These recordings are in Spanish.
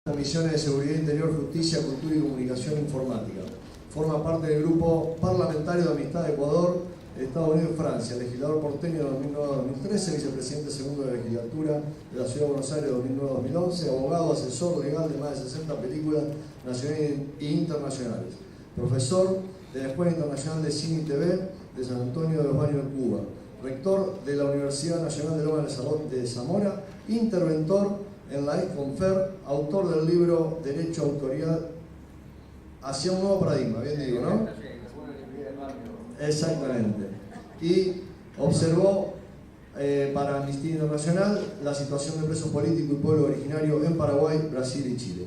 Comisiones de Seguridad Interior, Justicia, Cultura y Comunicación Informática. Forma parte del Grupo Parlamentario de Amistad de Ecuador, Estados Unidos y Francia, legislador porteño de 2009-2013, vicepresidente segundo de la legislatura de la Ciudad de Buenos Aires 2009-2011, abogado, asesor legal de más de 60 películas nacionales e internacionales, profesor de la Escuela Internacional de Cine y TV de San Antonio de los Baños de Cuba, rector de la Universidad Nacional de Loma de Zamora, interventor en la ESCONFER, autor del libro Derecho Autorial hacia un nuevo paradigma, bien digo, ¿no? Exactamente. Y observó para Amnistía Internacional la situación de presos políticos y pueblo originario en Paraguay, Brasil y Chile.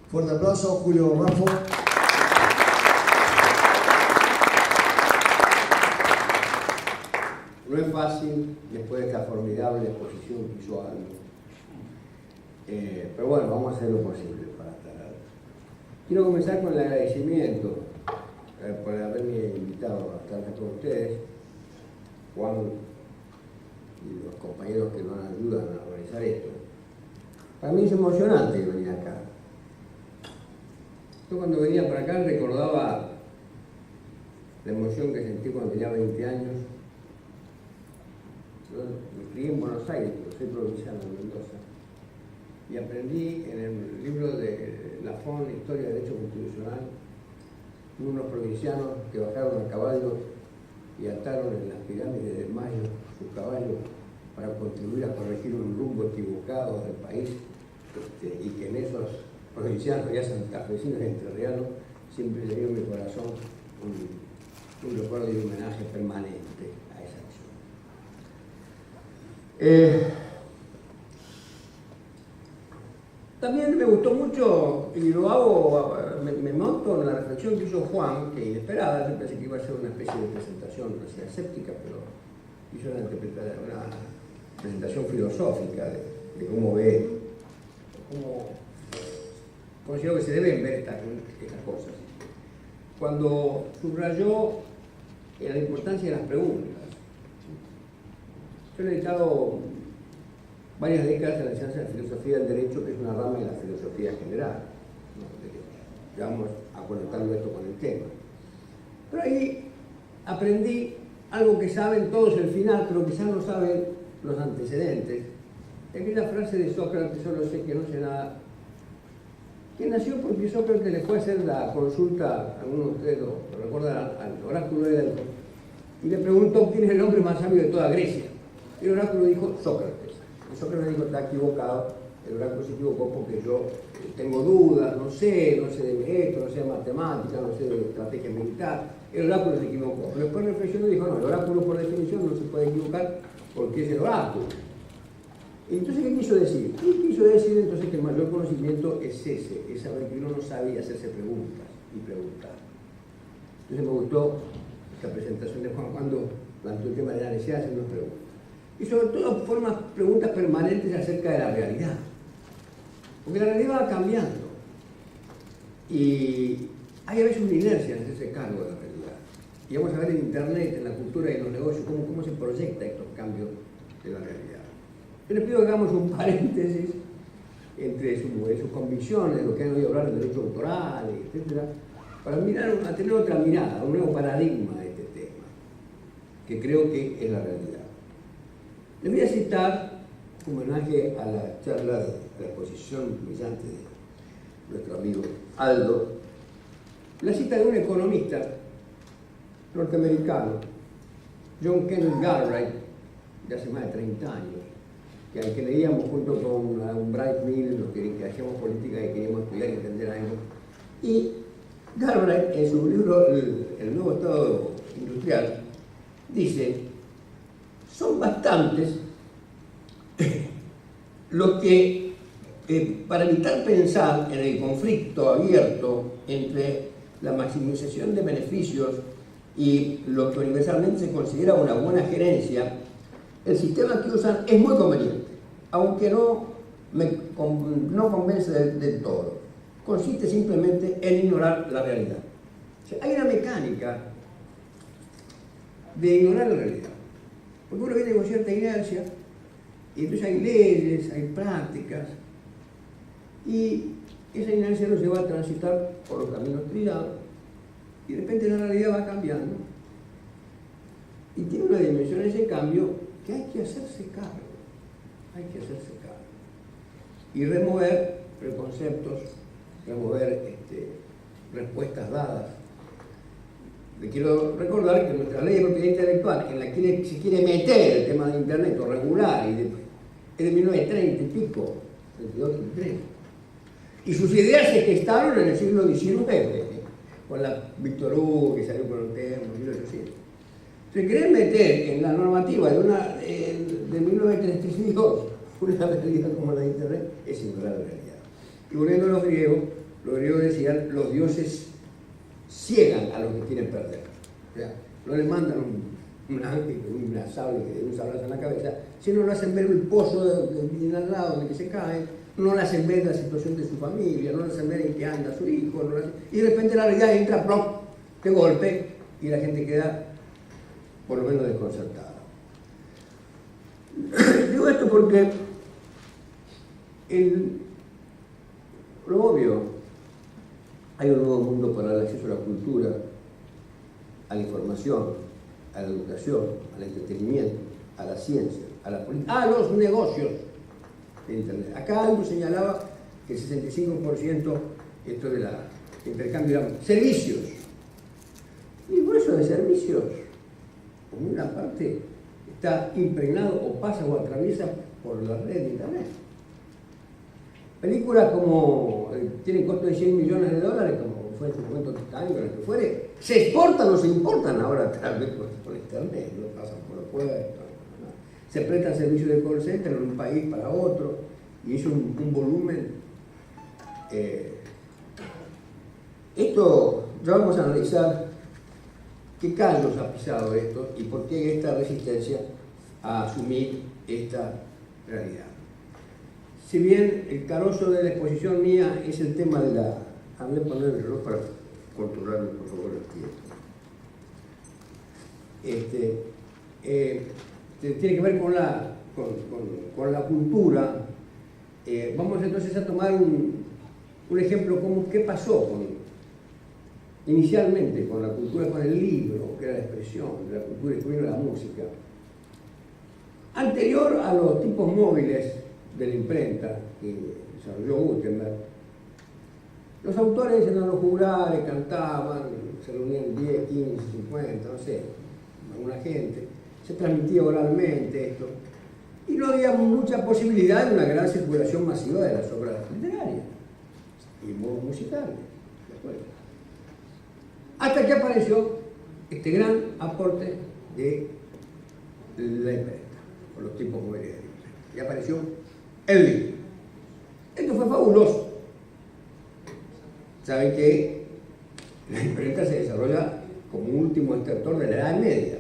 Fuerte aplauso, Julio Raffo. No es fácil después de esta formidable exposición que hizo Aldo. Pero bueno, vamos a hacer lo posible para estar. Quiero comenzar con el agradecimiento por haberme invitado a estar con ustedes, Juan y los compañeros que nos ayudan a organizar esto. Para mí es emocionante venir acá. Yo cuando venía para acá recordaba la emoción que sentí cuando tenía 20 años. Yo me crié en Buenos Aires, pero soy provinciano de Mendoza. Y aprendí en el libro de Lafon, Historia de Derecho Constitucional, unos provincianos que bajaron a caballo y ataron en las pirámides de Mayo sus caballos para contribuir a corregir un rumbo equivocado del país, y que en esos provincianos ya santafesinos y entrerrianos siempre le dio en mi corazón un recuerdo y un homenaje permanente a esa acción. También me gustó mucho, y lo hago, me monto en la reflexión que hizo Juan, que inesperada, yo pensé que iba a ser una especie de presentación escéptica, pero hizo una presentación filosófica de cómo ve, cómo considero que se deben ver estas cosas. Cuando subrayó la importancia de las preguntas, yo le he dedicado varias décadas a la enseñanza de la filosofía del derecho, que es una rama de la filosofía general, ¿no? Vamos a conectarlo esto con el tema. Pero ahí aprendí algo que saben todos el final, pero quizás no saben los antecedentes. Aquella frase de Sócrates, solo sé que no sé nada, que nació porque Sócrates le fue a hacer la consulta, algunos de ustedes lo recuerdan, al oráculo de Delfos, y le preguntó quién es el hombre más sabio de toda Grecia. Y el oráculo dijo Sócrates. Sócrates dijo, está equivocado, el oráculo se equivocó porque yo tengo dudas, no sé de esto, no sé de matemáticas, no sé de estrategia militar. El oráculo se equivocó. Pero después reflexionó y dijo, no, el oráculo por definición no se puede equivocar porque es el oráculo. Entonces, ¿qué quiso decir? Y quiso decir entonces que el mayor conocimiento es ese, es saber que uno no sabe y hacerse preguntas y preguntar. Entonces me gustó esta presentación de Juan cuando planteó el tema de la necesidad de hacernos preguntas. Y sobre todo forma preguntas permanentes acerca de la realidad. Porque la realidad va cambiando. Y hay a veces una inercia en hacerse cargo de la realidad. Y vamos a ver en Internet, en la cultura y en los negocios, cómo se proyecta estos cambios de la realidad. Yo les pido que hagamos un paréntesis entre sus convicciones, lo que han oído hablar del derecho autoral, etc., para a tener otra mirada, un nuevo paradigma de este tema, que creo que es la realidad. Les voy a citar, como homenaje a la charla, a la exposición brillante de nuestro amigo Aldo, la cita de un economista norteamericano, John Kenneth Galbraith, de hace más de 30 años, al que leíamos junto con un Bright Mill, los que hacíamos política y queríamos estudiar y entender algo. Y Galbraith, en su libro El nuevo Estado Industrial, dice: son bastantes los que, para evitar pensar en el conflicto abierto entre la maximización de beneficios y lo que universalmente se considera una buena gerencia, el sistema que usan es muy conveniente, aunque no convence del todo. Consiste simplemente en ignorar la realidad. O sea, hay una mecánica de ignorar la realidad. Porque uno viene con cierta inercia, y entonces hay leyes, hay prácticas, y esa inercia nos lleva a transitar por los caminos trillados y de repente la realidad va cambiando y tiene una dimensión ese cambio que hay que hacerse cargo, y remover preconceptos, remover respuestas dadas. Le quiero recordar que nuestra ley de propiedad intelectual, en la que se quiere meter el tema de Internet o regular, es de 1930 y pico, 32, 33. Y sus ideas se gestaron en el siglo XIX, con la Víctor Hugo, que salió con el tema, 1800. Se quiere meter en la normativa de 1932 una realidad como la de Internet, es ignorar la realidad. Y volviendo a los griegos decían, los dioses ciegan a los que quieren perder. O sea, no les mandan un ángel con una sable que de un sablazo en la cabeza, sino lo hacen ver el pozo que viene al lado, en el que se cae, no le hacen ver la situación de su familia, no le hacen ver en qué anda su hijo, y de repente la realidad entra, ¡plop!, de golpe, y la gente queda por lo menos desconcertada. Digo esto porque lo obvio, hay un nuevo mundo para el acceso a la cultura, a la información, a la educación, al entretenimiento, a la ciencia, a la política, a los negocios de Internet. Acá algo señalaba que el 65% esto de la intercambio de servicios. Y por eso de servicios, por una parte, está impregnado o pasa o atraviesa por la red de Internet. Películas como tienen costo de $100 millones, como fue en su momento Titanic, o lo que fuere, se exportan o se importan ahora tal vez por Internet, no pasan por los puertos, no. Se prestan servicios de call center en un país para otro, y es un volumen. Esto, ya vamos a analizar qué callos ha pisado esto y por qué esta resistencia a asumir esta realidad. Si bien el carozo de la exposición mía es el tema de la... Hablé de poner el reloj para controlarme, por favor, el tiempo. Tiene que ver con la cultura. Vamos entonces a tomar un ejemplo como qué pasó inicialmente con la cultura, con el libro, que era la expresión de la cultura, y después la música. Anterior a los tipos móviles de la imprenta que desarrolló Gutenberg, los autores eran los juglares, cantaban, se reunían 10, 15, 50, no sé, alguna gente, se transmitía oralmente esto, y no había mucha posibilidad de una gran circulación masiva de las obras literarias y musicales. Hasta que apareció este gran aporte de la imprenta, por los tipos móviles de la imprenta, y apareció el libro. Esto fue fabuloso. Saben que la imprenta se desarrolla como un último extractor de la Edad Media.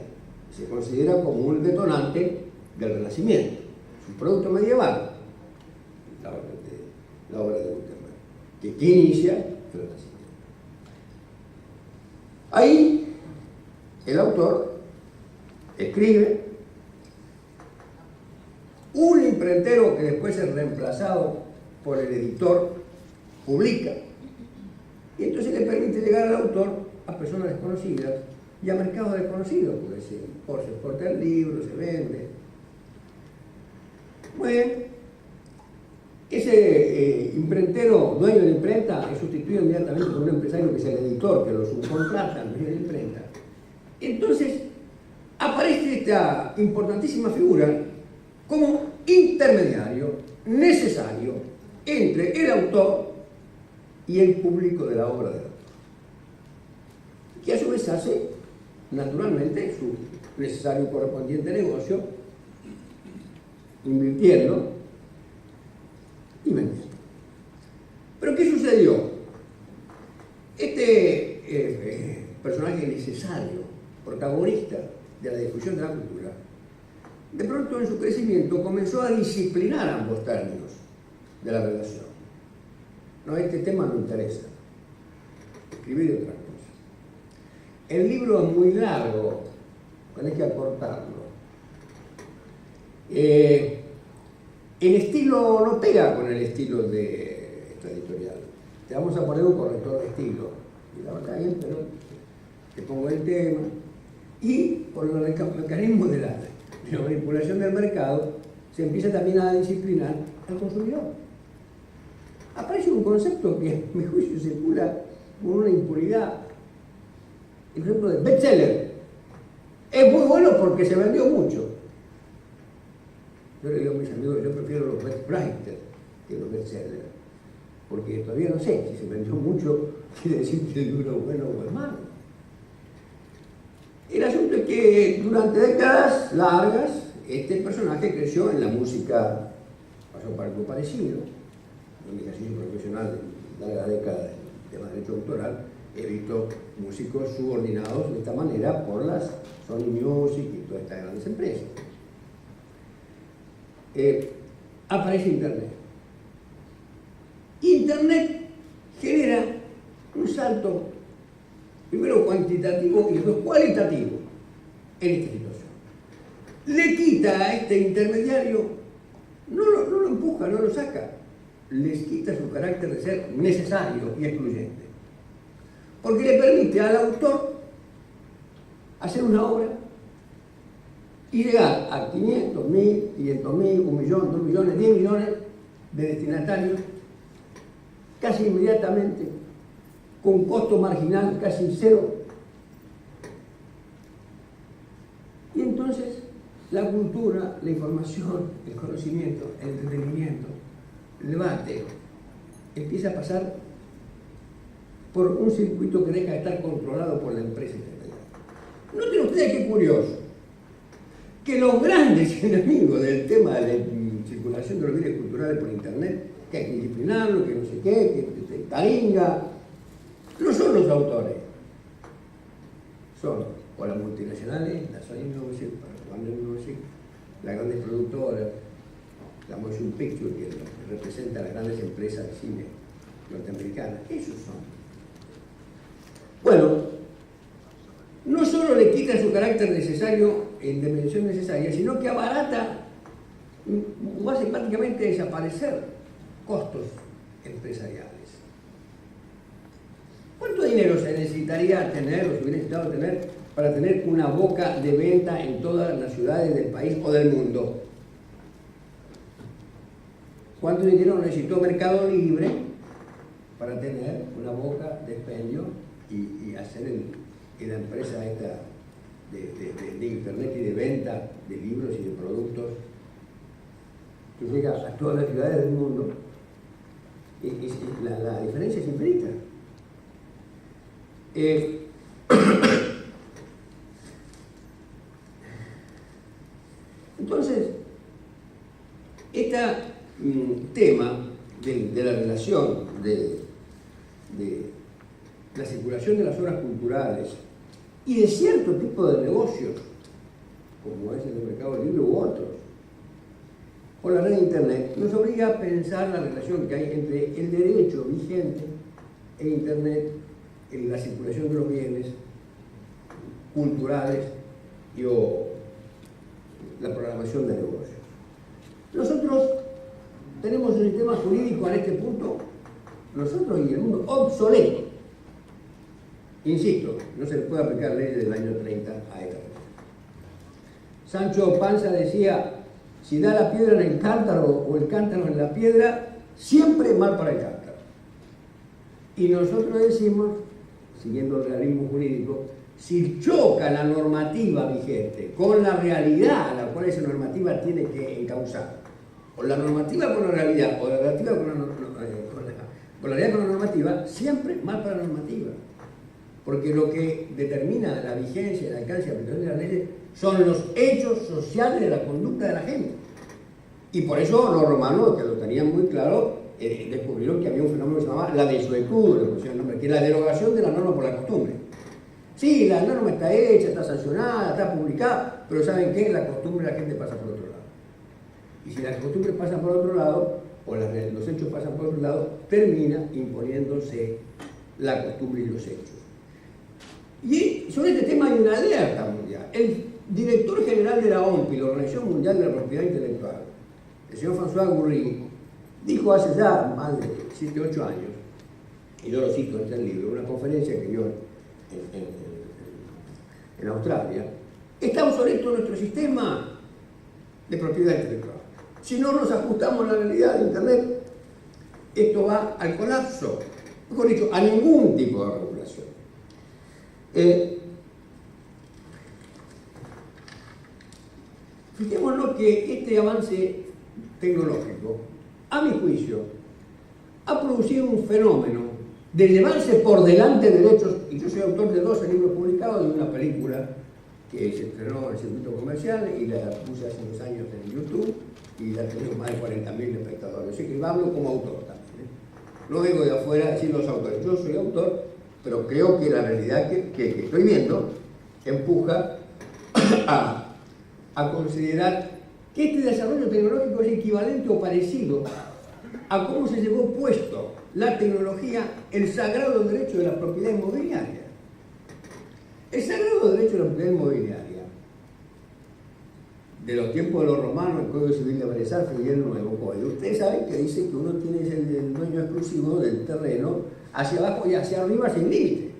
Se considera como un detonante del Renacimiento. Es un producto medieval, la obra de Gutenberg, que inicia el Renacimiento. Ahí el autor escribe, un imprentero que después es reemplazado por el editor publica, y entonces le permite llegar al autor a personas desconocidas y a mercados desconocidos, porque se exporta el libro, se vende. Muy bien, ese imprentero, dueño de la imprenta, es sustituido inmediatamente por un empresario que es el editor, que lo subcontrata al dueño de la imprenta. Entonces aparece esta importantísima figura como intermediario necesario entre el autor y el público de la obra del autor, que a su vez hace naturalmente su necesario correspondiente negocio, invirtiendo y vendiendo. Pero ¿qué sucedió? Este personaje necesario, protagonista de la difusión de la cultura, de pronto en su crecimiento comenzó a disciplinar ambos términos de la relación. No, este tema no interesa. Escribir otra cosa. El libro es muy largo, tenés que acortarlo. El estilo no pega con el estilo de esta editorial. te vamos a poner un corrector de estilo. Y la verdad, bien, pero te pongo el tema. Y por los mecanismos de la manipulación del mercado, se empieza también a disciplinar al consumidor. Aparece un concepto que, a mi juicio, circula con una impunidad. El ejemplo de bestseller. Es muy bueno porque se vendió mucho. Yo le digo a mis amigos, yo prefiero los bestwriters que los bestsellers. Porque todavía no sé si se vendió mucho, quiere decir que el libro es bueno o es malo. El asunto es que durante décadas largas, este personaje creció en la música, pasó por algo parecido. En mi ejercicio profesional de larga década de tema de derecho autoral, he visto músicos subordinados de esta manera por las Sony Music y todas estas grandes empresas. Aparece Internet. Internet genera un salto, primero cuantitativo y después cualitativo en esta situación. Le quita a este intermediario, no lo empuja, no lo saca, les quita su carácter de ser necesario y excluyente. Porque le permite al autor hacer una obra y llegar a 500.000, 500.000, 1 millón, 2 millones, 10 millones de destinatarios casi inmediatamente, con costo marginal casi cero. Y entonces la cultura, la información, el conocimiento, el entretenimiento, el debate, empieza a pasar por un circuito que deja de estar controlado por la empresa intermediaria. Noten ustedes qué curioso, que los grandes enemigos del tema de la circulación de los bienes culturales por Internet, que hay que disciplinarlo, que no sé qué, que taringa, no son los autores, son o las multinacionales, la Sony Music, la Warner Music, las grandes productoras, la Motion Picture, que representa a las grandes empresas de cine norteamericanas, esos son. Bueno, no solo le quita su carácter necesario en dimensión necesaria, sino que abarata o hace prácticamente desaparecer costos empresariales. ¿Cuánto dinero se necesitaría tener, o se hubiera necesitado tener, para tener una boca de venta en todas las ciudades del país o del mundo? ¿Cuánto dinero necesitó Mercado Libre para tener una boca de expendio y hacer la empresa esta de Internet y de venta de libros y de productos que llega a todas las ciudades del mundo? La diferencia es infinita. Entonces, este tema de la relación de la circulación de las obras culturales y de cierto tipo de negocios, como es el de Mercado Libre u otros, por la red de Internet, nos obliga a pensar la relación que hay entre el derecho vigente e Internet en la circulación de los bienes culturales y la programación de negocios. Nosotros tenemos un sistema jurídico en este punto, nosotros y el mundo, obsoleto. Insisto, no se le puede aplicar leyes del año 30 a esta cosa. Sancho Panza decía, si da la piedra en el cántaro o el cántaro en la piedra, siempre mal para el cántaro. Y nosotros decimos, siguiendo el realismo jurídico, si choca la normativa vigente con la realidad a la cual esa normativa tiene que encauzar, o la normativa con la realidad, o la realidad con la realidad con la normativa, siempre mal para la normativa. Porque lo que determina la vigencia, el alcance y la aplicación de las leyes son los hechos sociales de la conducta de la gente. Y por eso los romanos, que lo tenían muy claro, descubrieron que había un fenómeno que se llamaba la desuetud, le pusieron el nombre, que es la derogación de la norma por la costumbre. Sí, la norma está hecha, está sancionada, está publicada, pero ¿saben qué? La costumbre de la gente pasa por otro lado. Y si las costumbres pasan por otro lado, o los hechos pasan por otro lado, termina imponiéndose la costumbre y los hechos. Y sobre este tema hay una alerta mundial. El director general de la OMPI, la Organización Mundial de la Propiedad Intelectual, el señor François Gurry, dijo hace ya más de 7 u 8 años y yo lo cito en el libro, una conferencia que dio en Australia, está obsoleto nuestro sistema de propiedad intelectual. Si no nos ajustamos a la realidad de Internet, esto va al colapso, mejor dicho, a ningún tipo de regulación. Fijémonos que este avance tecnológico, a mi juicio, ha producido un fenómeno de llevarse por delante derechos, y yo soy autor de 12 libros publicados y una película que se estrenó en el circuito comercial y la puse hace unos años en YouTube y la tengo más de 40.000 espectadores. Así que hablo como autor también. No vengo de afuera a decir los autores. Yo soy autor, pero creo que la realidad que estoy viendo empuja a considerar que este desarrollo tecnológico es equivalente o parecido a cómo se llevó puesto la tecnología, el sagrado derecho de la propiedad inmobiliaria. El sagrado derecho de la propiedad inmobiliaria, de los tiempos de los romanos, el Código Civil de Bresal y el Nuevo Código. Ustedes saben que dice que uno tiene el dueño exclusivo del terreno hacia abajo y hacia arriba sin límite.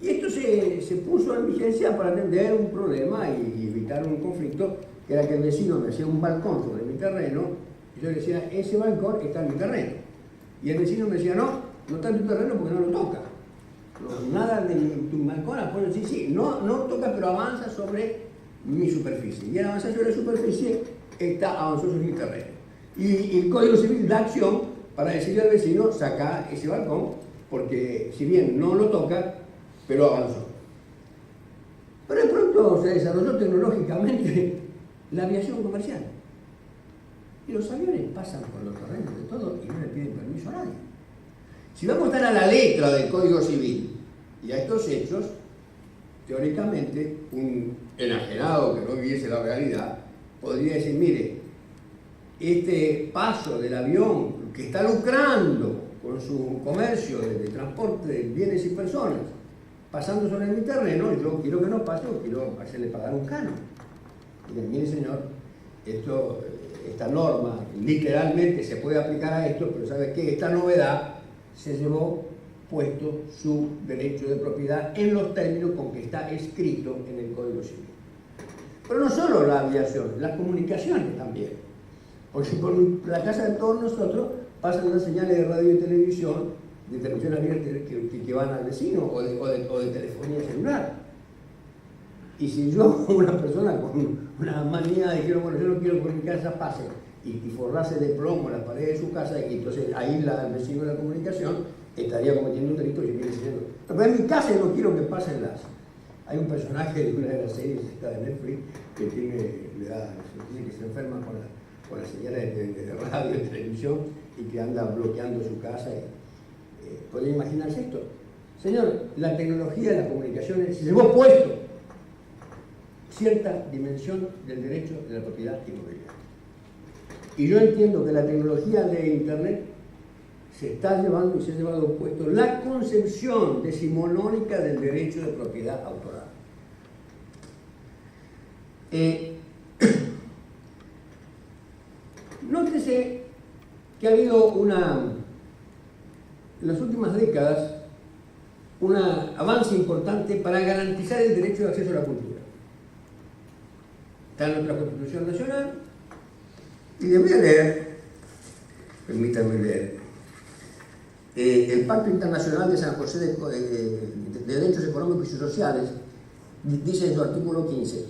Y esto se puso en vigencia para atender un problema y evitar un conflicto, que era que el vecino me hacía un balcón sobre mi terreno, y yo le decía, ese balcón está en mi terreno. Y el vecino me decía, no está en tu terreno porque no lo toca. No, nada de tu balcón, pues sí, no toca, pero avanza sobre mi superficie. Y al avanzar sobre la superficie, avanzó sobre mi terreno. Y el Código Civil da acción para decirle al vecino, saca ese balcón, porque si bien no lo toca, pero avanzó. Pero de pronto se desarrolló tecnológicamente la aviación comercial. Y los aviones pasan por los terrenos de todo y no le piden permiso a nadie. Si vamos a estar a la letra del Código Civil y a estos hechos, teóricamente un enajenado que no viviese la realidad podría decir, mire, este paso del avión que está lucrando con su comercio de transporte de bienes y personas, pasando sobre mi terreno, yo quiero que no pase, o quiero hacerle pagar un canon. Mire señor, esta norma literalmente se puede aplicar a esto, pero ¿sabe qué? Esta novedad se llevó puesto su derecho de propiedad en los términos con que está escrito en el Código Civil. Pero no solo la aviación, las comunicaciones también. Porque por la casa de todos nosotros pasan las señales de radio y televisión, de televisión abierta que van al vecino o de telefonía celular. Y si yo, una persona con una manía de yo no quiero que mi casa pase y forrase de plomo las paredes de su casa, y entonces aísla al vecino de la comunicación, estaría cometiendo un delito y viene diciendo, pero en mi casa yo no quiero que pasen las. Hay un personaje de una de las series está de Netflix que dice que se enferma con la señal de radio y televisión y que anda bloqueando su casa. ¿Pueden imaginarse esto? Señor, la tecnología de las comunicaciones se llevó puesto cierta dimensión del derecho de la propiedad inmobiliaria. Y yo entiendo que la tecnología de Internet se está llevando y se ha llevado puesto la concepción decimonónica del derecho de propiedad autoral. Nótese que ha habido en las últimas décadas un avance importante para garantizar el derecho de acceso a la cultura. Está en nuestra Constitución Nacional y les voy a leer, permítanme leer, el Pacto Internacional de San José de Derechos Económicos y Sociales dice en su artículo 15: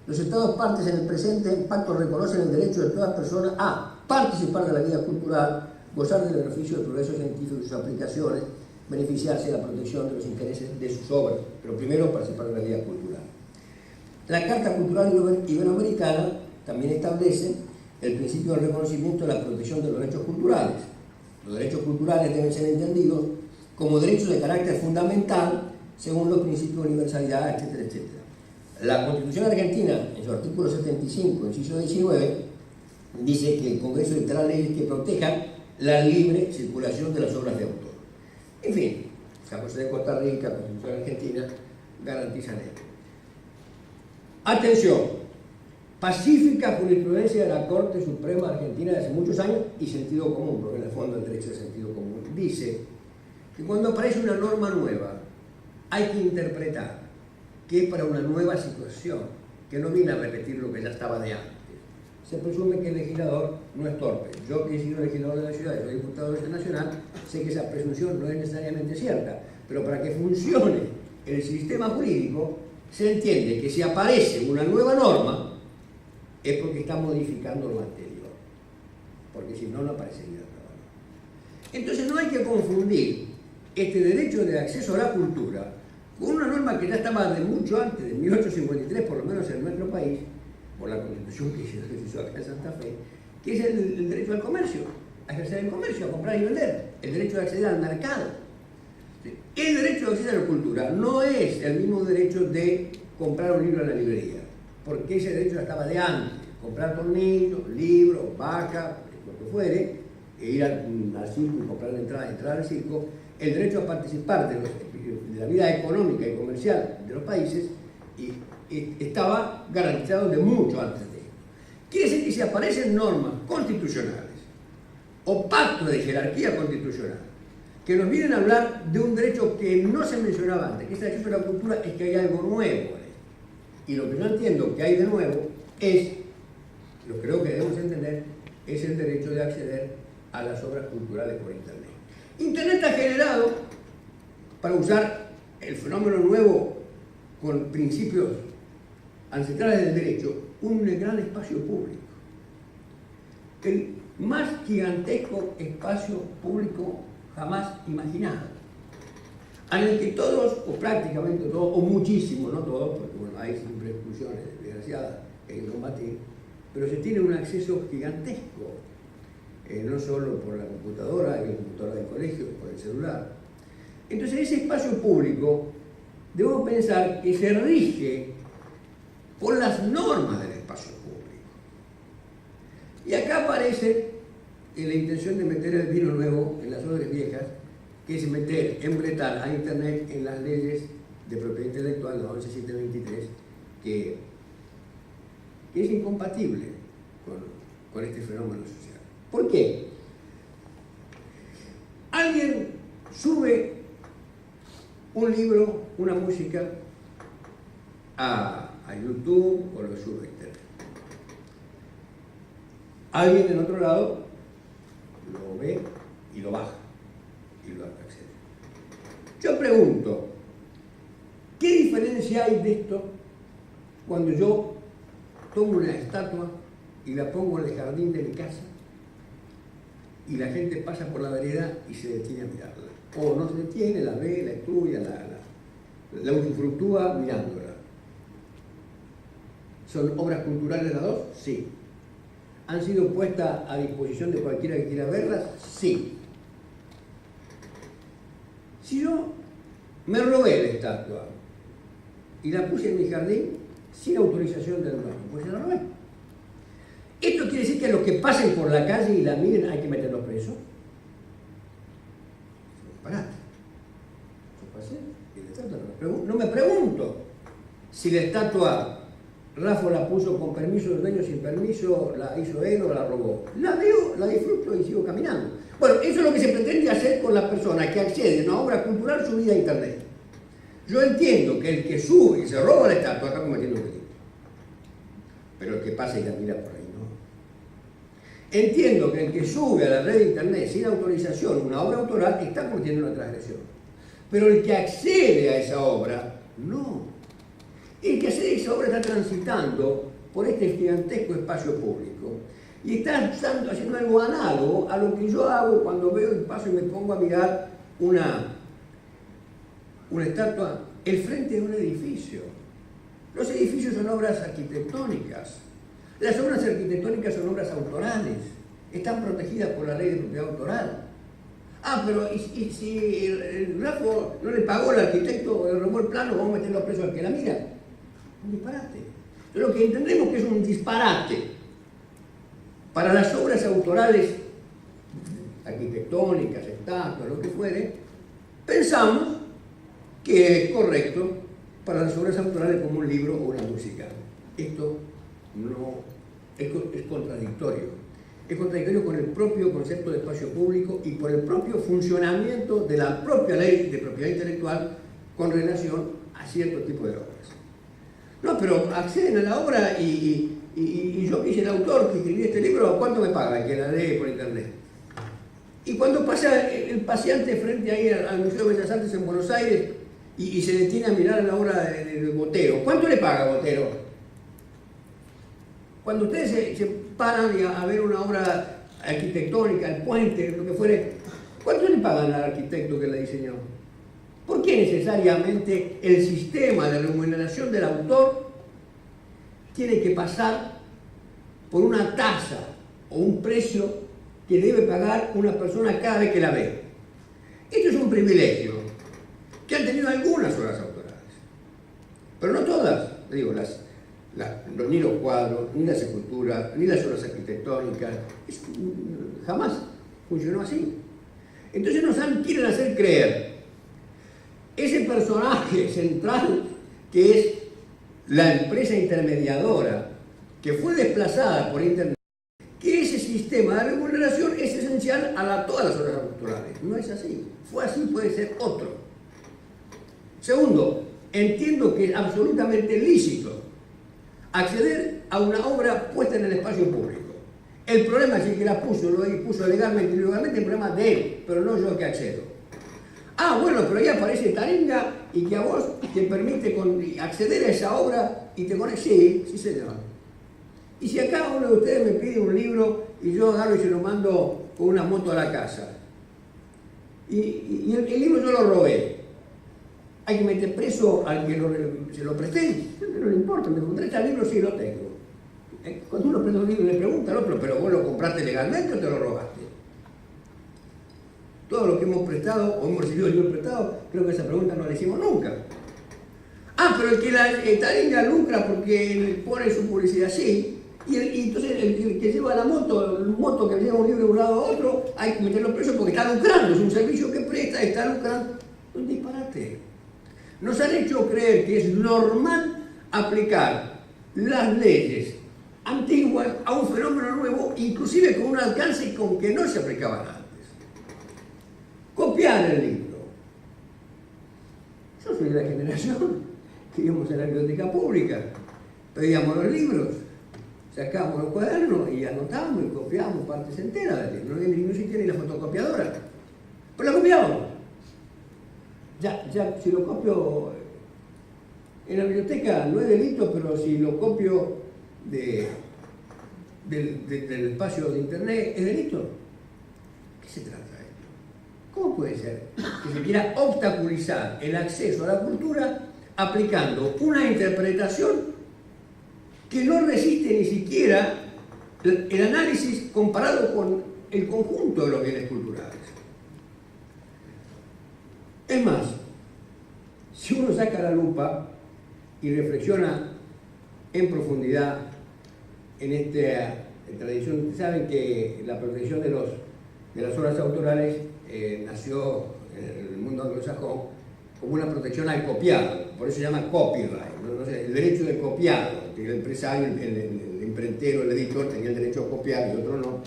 los Estados partes en el presente pacto reconocen el derecho de todas personas a participar de la vida cultural, gozar del beneficio del progreso científico y sus aplicaciones, beneficiarse de la protección de los intereses de sus obras, pero primero participar de la vida cultural. La Carta Cultural Iberoamericana también establece el principio del reconocimiento de la protección de los derechos culturales. Los derechos culturales deben ser entendidos como derechos de carácter fundamental según los principios de universalidad, etcétera, etcétera. La Constitución Argentina, en su artículo 75, inciso 19, dice que el Congreso dictará leyes que protejan la libre circulación de las obras de autor. En fin, San José de Costa Rica, Constitución Argentina, garantizan esto. Atención, pacífica jurisprudencia de la Corte Suprema Argentina de hace muchos años y sentido común, porque en el fondo el derecho es sentido común, dice que cuando aparece una norma nueva hay que interpretar que es para una nueva situación, que no viene a repetir lo que ya estaba de antes. Se presume que el legislador no es torpe. Yo, que he sido legislador de la ciudad y soy diputado de la Nacional, sé que esa presunción no es necesariamente cierta, pero para que funcione el sistema jurídico se entiende que si aparece una nueva norma es porque está modificando lo anterior, porque si no, no aparecería otra norma. Entonces no hay que confundir este derecho de acceso a la cultura con una norma que ya estaba de mucho antes, de 1853, por lo menos en nuestro país, por la Constitución que se hizo acá en Santa Fe, que es el derecho al comercio, a ejercer el comercio, a comprar y vender, el derecho de acceder al mercado. El derecho de acceso a la cultura no es el mismo derecho de comprar un libro en la librería, porque ese derecho ya estaba de antes, comprar tornillos, libros, vaca, lo que fuere, e ir al circo y comprar la entrada, entrar al circo. El derecho a participar de la vida económica y comercial de los países estaba garantizado de mucho antes de esto. Quiere decir que si aparecen normas constitucionales o pactos de jerarquía constitucional que nos vienen a hablar de un derecho que no se mencionaba antes, que es el acceso a la cultura, es que hay algo nuevo en esto. Y lo que yo entiendo que hay de nuevo es, lo que creo que debemos entender, es el derecho de acceder a las obras culturales por Internet. Internet ha generado, para usar el fenómeno nuevo con principios ancestrales del derecho, un gran espacio público. El más gigantesco espacio público jamás imaginado, en el que todos, o prácticamente todos, o muchísimos, no todos, porque bueno, hay siempre exclusiones desgraciadas en combatir, pero se tiene un acceso gigantesco, no solo por la computadora del colegio, por el celular. Entonces ese espacio público, debo pensar que se rige por las normas del espacio público. Y acá aparece la intención de meter el vino nuevo en las odres viejas, que es meter, embretar a Internet en las leyes de propiedad intelectual, la 11723, que es incompatible con este fenómeno social. ¿Por qué? Alguien sube un libro, una música, a YouTube o lo sube a Internet. Alguien en otro lado lo ve y lo baja y lo accede. Yo pregunto, ¿qué diferencia hay de esto cuando yo tomo una estatua y la pongo en el jardín de mi casa y la gente pasa por la vereda y se detiene a mirarla? O no se detiene, la ve, la estudia, la usufructúa mirándola. ¿Son obras culturales las dos? Sí. ¿Han sido puestas a disposición de cualquiera que quiera verlas? Sí. Si yo me robé la estatua y la puse en mi jardín sin autorización del dueño, pues se la robé. ¿Esto quiere decir que a los que pasen por la calle y la miren hay que meterlos presos? Parate. Yo pasé y no me pregunto si la estatua Rafa la puso con permiso del dueño, sin permiso, la hizo él o la robó. La veo, la disfruto y sigo caminando. Bueno, eso es lo que se pretende hacer con las personas que acceden a una obra cultural subida a Internet. Yo entiendo que el que sube y se roba la estatua está cometiendo un delito. Pero el que pasa y la mira por ahí no. Entiendo que el que sube a la red de Internet sin autorización una obra autoral está cometiendo una transgresión. Pero el que accede a esa obra, no. El que accede a esa obra está transitando por este gigantesco espacio público y está haciendo algo análogo a lo que yo hago cuando veo y paso y me pongo a mirar una estatua, el frente de un edificio. Los edificios son obras arquitectónicas. Las obras arquitectónicas son obras autorales. Están protegidas por la ley de propiedad autoral. Ah, pero ¿y si el grafo no le pagó al arquitecto o le robó el plano, vamos a meterlo preso al que la mira? Un disparate. Pero lo que entendemos que es un disparate para las obras autorales arquitectónicas, estatuas, lo que fuere, pensamos que es correcto para las obras autorales como un libro o una música. Esto no es contradictorio. es contradictorio con el propio concepto de espacio público y por el propio funcionamiento de la propia ley de propiedad intelectual con relación a cierto tipo de obras. No, pero acceden a la obra y yo que hice el autor que escribí este libro, ¿cuánto me paga el que la lee por internet? Y cuando pasa el paseante frente ahí al Museo de Bellas Artes en Buenos Aires y se detiene a mirar la obra de Botero, ¿cuánto le paga Botero? Cuando ustedes se paran a ver una obra arquitectónica, el puente, lo que fuere, ¿cuánto le pagan al arquitecto que la diseñó? ¿Por qué necesariamente el sistema de remuneración del autor tiene que pasar por una tasa o un precio que debe pagar una persona cada vez que la ve? Esto es un privilegio que han tenido algunas obras autorales, pero no todas. Digo, ni los cuadros, ni las esculturas, ni las obras arquitectónicas, jamás funcionó así. Entonces quieren hacer creer ese personaje central que es la empresa intermediadora que fue desplazada por internet, que ese sistema de remuneración es esencial a todas las obras culturales. No es así. Fue así, puede ser otro. Segundo, entiendo que es absolutamente lícito acceder a una obra puesta en el espacio público. El problema es si el que la puso, lo puso legalmente y ilegalmente, el problema de él, pero no yo que accedo. Ah, bueno, pero ahí aparece Taringa y que a vos te permite acceder a esa obra y te pones, sí, señor. Y si acá uno de ustedes me pide un libro y yo agarro y se lo mando con una moto a la casa, y el libro yo lo robé, hay que meter preso al que se lo presté, no le importa, me encontré este libro, sí lo tengo. Cuando uno presta un libro le pregunta al otro, ¿pero vos lo compraste legalmente o te lo robaste? Todo lo que hemos prestado o hemos recibido libros prestados, creo que esa pregunta no la hicimos nunca. Ah, pero el que Taringa lucra porque pone su publicidad, sí. Y entonces el que lleva la moto que lleva un libro de un lado a otro, hay que meterlo preso porque está lucrando, es un servicio que presta, está lucrando. Un disparate. Nos han hecho creer que es normal aplicar las leyes antiguas a un fenómeno nuevo, inclusive con un alcance con que no se aplicaban antes. Copiar el libro. Yo soy de la generación que íbamos a la biblioteca pública, pedíamos los libros, sacábamos los cuadernos y anotábamos y copiábamos partes enteras del libro. No existía ni la fotocopiadora, pero la copiábamos. Ya, si lo copio en la biblioteca no es delito, pero si lo copio del espacio de internet es delito. ¿Qué se trata de esto? ¿Cómo puede ser que se quiera obstaculizar el acceso a la cultura aplicando una interpretación que no resiste ni siquiera el análisis comparado con el conjunto de los bienes culturales? Es más, si uno saca la lupa y reflexiona en profundidad en esta tradición, saben que la protección de las obras autorales nació en el mundo anglosajón como una protección al copiado, por eso se llama copyright, ¿no? El derecho de copiado, que el empresario, el imprentero, el editor tenía el derecho a copiar y otro no,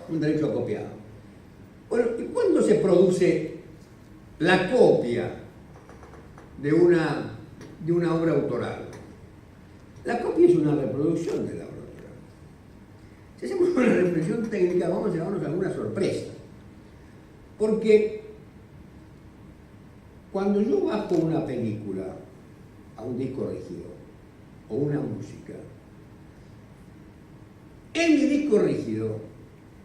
un derecho a copiado. Bueno, ¿y cuándo se produce la copia de una obra autoral? La copia es una reproducción de la obra autoral. Si hacemos una reflexión técnica vamos a llevarnos alguna sorpresa, porque cuando yo bajo una película a un disco rígido o una música, en mi disco rígido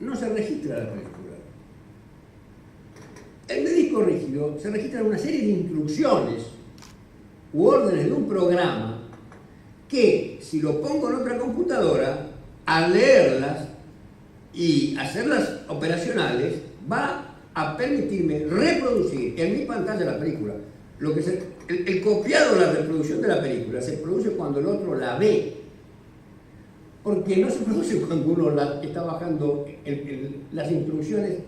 no se registra la película. En mi disco rígido se registran una serie de instrucciones u órdenes de un programa que, si lo pongo en otra computadora, al leerlas y hacerlas operacionales, va a permitirme reproducir en mi pantalla la película. El copiado, la reproducción de la película, se produce cuando el otro la ve. Porque no se produce cuando uno está bajando las instrucciones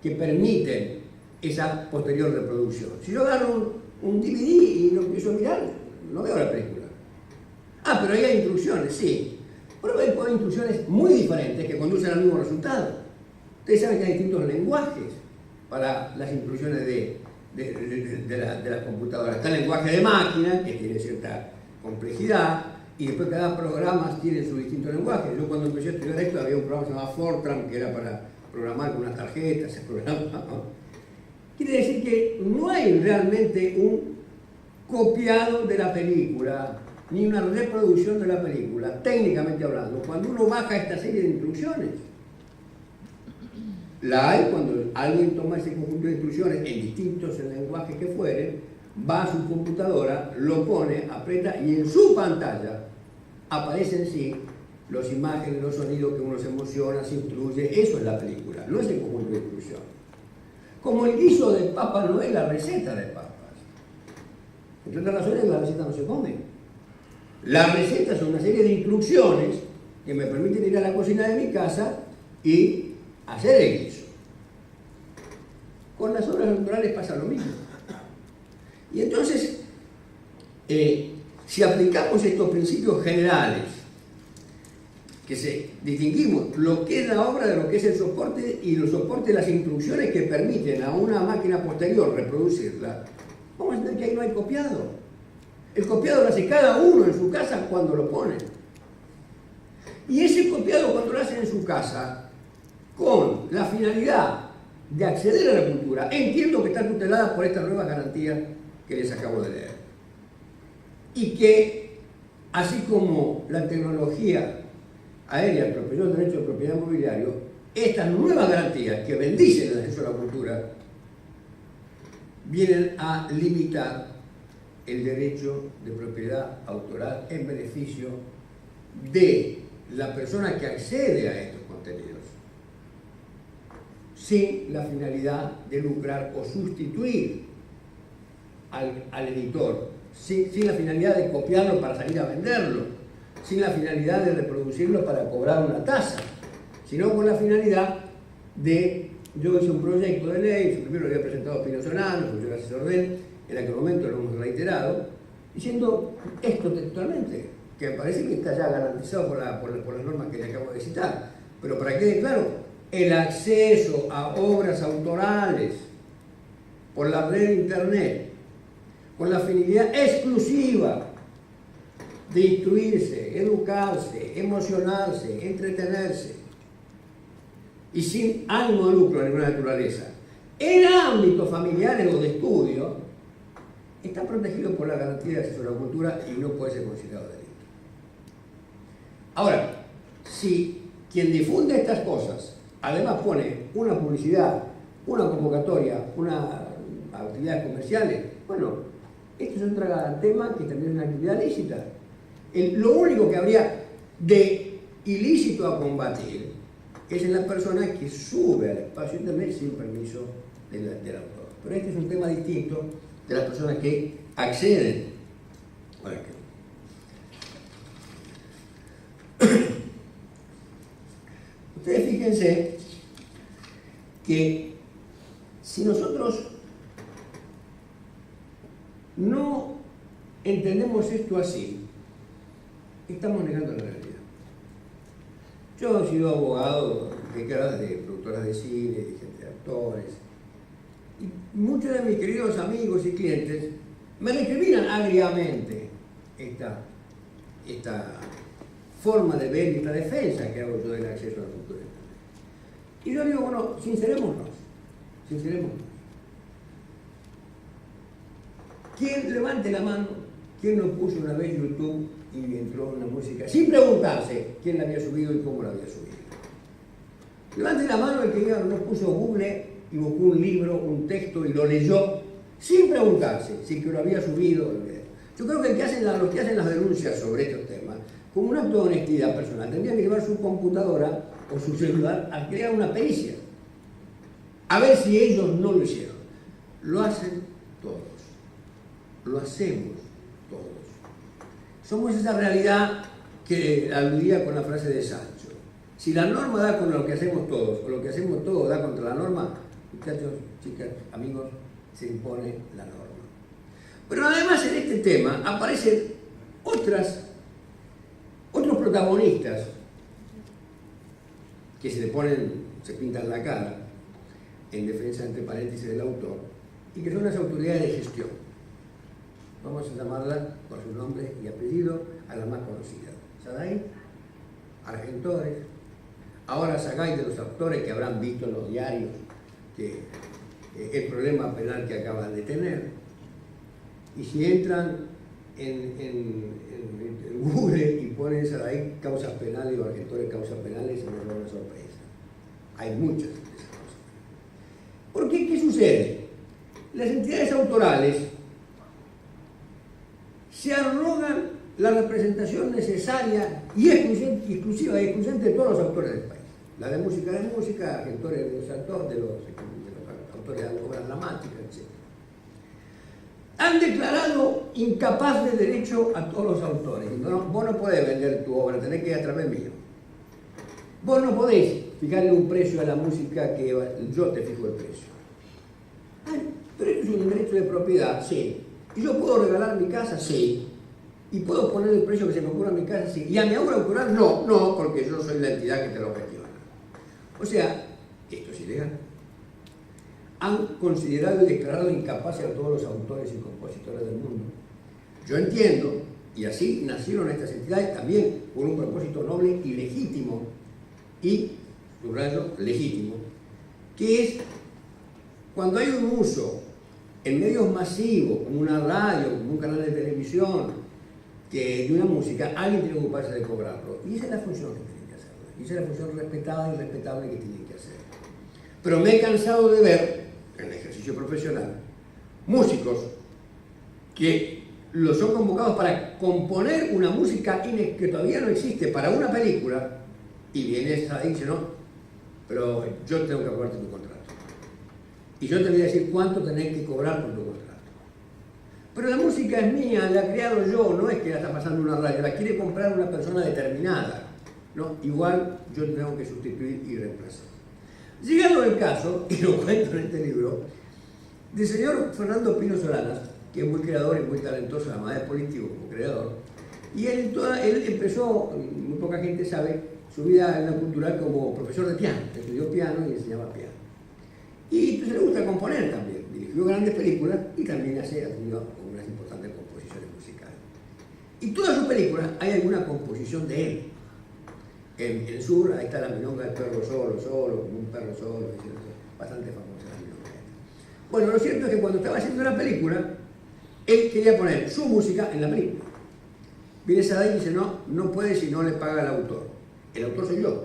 que permiten esa posterior reproducción. Si yo agarro un DVD y lo empiezo a mirar, no veo la película. Ah, pero ahí hay instrucciones, sí. Pero hay instrucciones muy diferentes que conducen al mismo resultado. Ustedes saben que hay distintos lenguajes para las instrucciones de las computadoras. Está el lenguaje de máquina, que tiene cierta complejidad, y después cada programa tiene su distinto lenguaje. Yo cuando empecé a estudiar esto había un programa que se llamaba Fortran, que era para programar con unas tarjetas, ese programa. Quiere decir que no hay realmente un copiado de la película, ni una reproducción de la película, técnicamente hablando. Cuando uno baja esta serie de instrucciones, la hay cuando alguien toma ese conjunto de instrucciones en distintos lenguajes que fueren, va a su computadora, lo pone, aprieta y en su pantalla aparecen sí las imágenes, los sonidos que uno se emociona, se instruye. Eso es la película, no es el conjunto de instrucciones. Como el guiso de papa no es la receta de papas. Entre otras razones, la receta no se come. La receta son una serie de instrucciones que me permiten ir a la cocina de mi casa y hacer el guiso. Con las obras naturales pasa lo mismo. Y entonces, si aplicamos estos principios generales, que distinguimos lo que es la obra de lo que es el soporte y los soportes de las instrucciones que permiten a una máquina posterior reproducirla, vamos a entender que ahí no hay copiado. El copiado lo hace cada uno en su casa cuando lo pone. Y ese copiado cuando lo hace en su casa, con la finalidad de acceder a la cultura, entiendo que está tutelada por estas nuevas garantías que les acabo de leer. Y que, así como la tecnología aérea atropelló el derecho de propiedad inmobiliario, estas nuevas garantías que bendicen el acceso a la cultura vienen a limitar el derecho de propiedad autoral en beneficio de la persona que accede a estos contenidos, sin la finalidad de lucrar o sustituir al editor, sin la finalidad de copiarlo para salir a venderlo, sin la finalidad de reproducirlo para cobrar una tasa, sino con la finalidad de, yo hice un proyecto de ley, primero lo había presentado Pino Solano, yo era asesor de él, en aquel momento lo hemos reiterado, diciendo esto textualmente, que me parece que está ya garantizado por las normas que le acabo de citar, pero para que quede claro, el acceso a obras autorales por la red de internet, con la finalidad exclusiva de instruirse, educarse, emocionarse, entretenerse, y sin ánimo de lucro de ninguna naturaleza, en ámbitos familiares o de estudio, está protegido por la garantía de acceso a la cultura y no puede ser considerado delito. Ahora, si quien difunde estas cosas además pone una publicidad, una convocatoria, una actividades comerciales, bueno, esto es otro tema que también es una actividad lícita. Lo único que habría de ilícito a combatir es en la persona que sube al espacio internet sin permiso del autor. Pero este es un tema distinto de las personas que acceden. Ustedes fíjense que si nosotros no entendemos esto así, estamos negando la realidad. Yo he sido abogado de décadas de productoras de cine, de gente de actores, y muchos de mis queridos amigos y clientes me recriminan agriamente esta forma de ver y esta defensa que hago yo del acceso a la cultura. Y yo digo, bueno, sincerémonos. ¿Quién levante la mano? ¿Quién no puso una vez YouTube y entró una música sin preguntarse quién la había subido y cómo la había subido? Levante la mano el que diga, no puso Google y buscó un libro, un texto y lo leyó sin preguntarse si que lo había subido. Yo creo que los que hacen las denuncias sobre estos temas, como un acto de honestidad personal, tendrían que llevar su computadora o su celular a crear una pericia, a ver si ellos no lo hicieron. Lo hacen todos, lo hacemos todos. Somos esa realidad que aludía con la frase de Sancho. Si la norma da con lo que hacemos todos, o lo que hacemos todos da contra la norma, muchachos, chicas, amigos, se impone la norma. Pero además en este tema aparecen otros protagonistas que se pintan la cara en defensa, entre paréntesis, del autor, y que son las autoridades de gestión. Vamos a llamarlas por su nombre y apellido a las más conocidas. Saday, Argentores, ahora sacáis de los autores que habrán visto en los diarios que el problema penal que acaban de tener. Y si entran en Google y ponen Saday causas penales o Argentores causas penales, se nos da una sorpresa. Hay muchas de esas cosas. ¿Por qué? ¿Qué sucede? Las entidades autorales se arrogan la representación necesaria y exclusiva y excluyente de todos los autores del país. La de música, Argentores de los autores de obras dramáticas, etc. Han declarado incapaz de derecho a todos los autores. No, vos no podés vender tu obra, tenés que ir a través mío. Vos no podés fijarle un precio a la música que yo te fijo el precio. Pero eso es un derecho de propiedad, sí. ¿Y yo puedo regalar mi casa? Sí. ¿Y puedo poner el precio que se me ocurra a mi casa? Sí. ¿Y a mi obra autoral? No, porque yo soy la entidad que te lo gestiona. O sea, esto es ilegal. Han considerado y declarado incapaces a todos los autores y compositores del mundo. Yo entiendo, y así nacieron estas entidades también por un propósito noble y legítimo, y, subrayo, legítimo, que es cuando hay un uso en medios masivos, como una radio, como un canal de televisión, que de una música, alguien tiene que ocuparse de cobrarlo. Y esa es la función que tienen que hacer. Y esa es la función respetada y respetable que tienen que hacer. Pero me he cansado de ver, en el ejercicio profesional, músicos que los son convocados para componer una música que todavía no existe para una película, y viene esa y dice, no, pero yo tengo que acordarte tu contrato. Y yo te voy a decir cuánto tenés que cobrar por tu contrato. Pero la música es mía, la he creado yo, no es que la está pasando una radio, la quiere comprar una persona determinada. ¿No? Igual yo tengo que sustituir y reemplazar. Llegando el caso, y lo cuento en este libro, del señor Fernando Pino Solanas, que es muy creador y muy talentoso, además de político como creador, y él empezó, muy poca gente sabe, su vida en la cultural como profesor de piano. Estudió piano y enseñaba piano. Y entonces le gusta componer también. Dirigió grandes películas y también ha tenido unas importantes composiciones musicales. Y todas sus películas hay alguna composición de él. En el sur, ahí está la milonga del perro solo, como un perro solo, bastante famosa la milonga. Bueno, lo cierto es que cuando estaba haciendo la película, él quería poner su música en la película. Viene Saday y dice, no puede si no le paga el autor. El autor soy yo.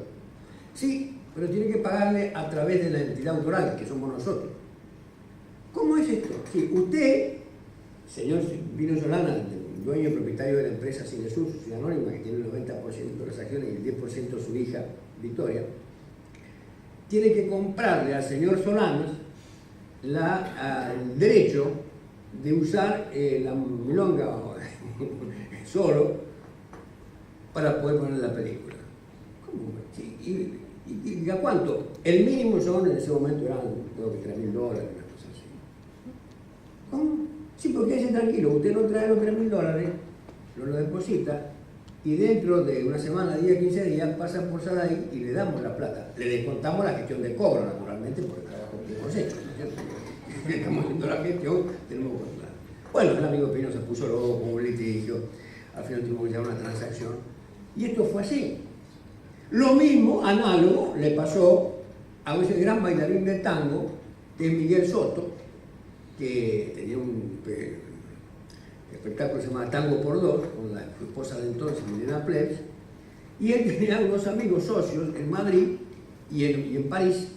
Sí, pero tiene que pagarle a través de la entidad autoral, que somos nosotros. ¿Cómo es esto? Sí, usted, señor Pino Solanas, dueño y propietario de la empresa Cinesur, Sociedad Anónima, que tiene el 90% de las acciones y el 10% su hija, Victoria, tiene que comprarle al señor Solanas el derecho de usar la milonga solo para poder poner la película. ¿Cómo? Sí, ¿y a cuánto? El mínimo son, en ese momento eran, creo que $3.000, una cosa así. ¿Cómo? Sí, porque dice tranquilo, usted no trae los $3.000, no lo deposita, y dentro de una semana, 10, 15 días, pasa por Saday y le damos la plata. Le descontamos la gestión de cobro, naturalmente, por el trabajo que hemos hecho, ¿no es cierto? Estamos haciendo la gestión, tenemos que controlar. Bueno, el amigo Pino se puso loco con un litigio, al final tuvimos que llevar una transacción, y esto fue así. Lo mismo, análogo, le pasó a ese gran bailarín de tango, que es Miguel Soto, que tenía un espectáculo que se llamaba Tango por Dos, con su esposa de entonces, Milena Plebs, y él tenía unos amigos socios en Madrid y en París,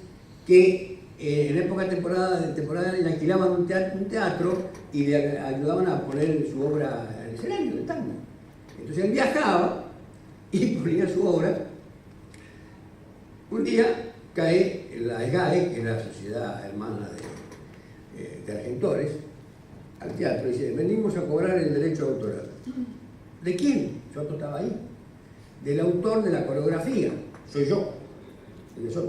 que en época de temporada le alquilaban un teatro y le ayudaban a poner su obra en el escenario, el tango. Entonces él viajaba y ponía su obra. Un día cae la SGAE, que es la Sociedad Hermana de Argentores, al teatro y dice, venimos a cobrar el derecho autoral. ¿De quién? Yo estaba ahí. Del autor de la coreografía, soy yo.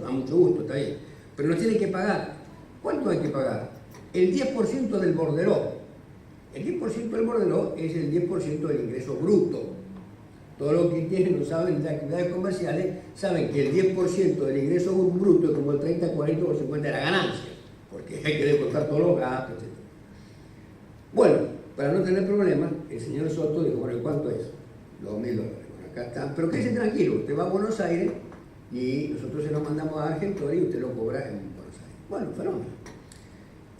A mucho gusto, está bien. Pero nos tiene que pagar. ¿Cuánto hay que pagar? El 10% del bordeló. El 10% del bordeló es el 10% del ingreso bruto. Todos los que tienen, no saben de actividades comerciales, saben que el 10% del ingreso bruto es como el 30, 40 o 50 de la ganancia, porque hay que descontar todos los gastos, etc. Bueno, para no tener problemas, el señor Soto dijo, bueno, ¿cuánto es? $2.000. Bueno, acá está. Pero quédese tranquilo, usted va a Buenos Aires y nosotros se lo mandamos a Argentina y usted lo cobra en Buenos Aires. Bueno, fenómeno.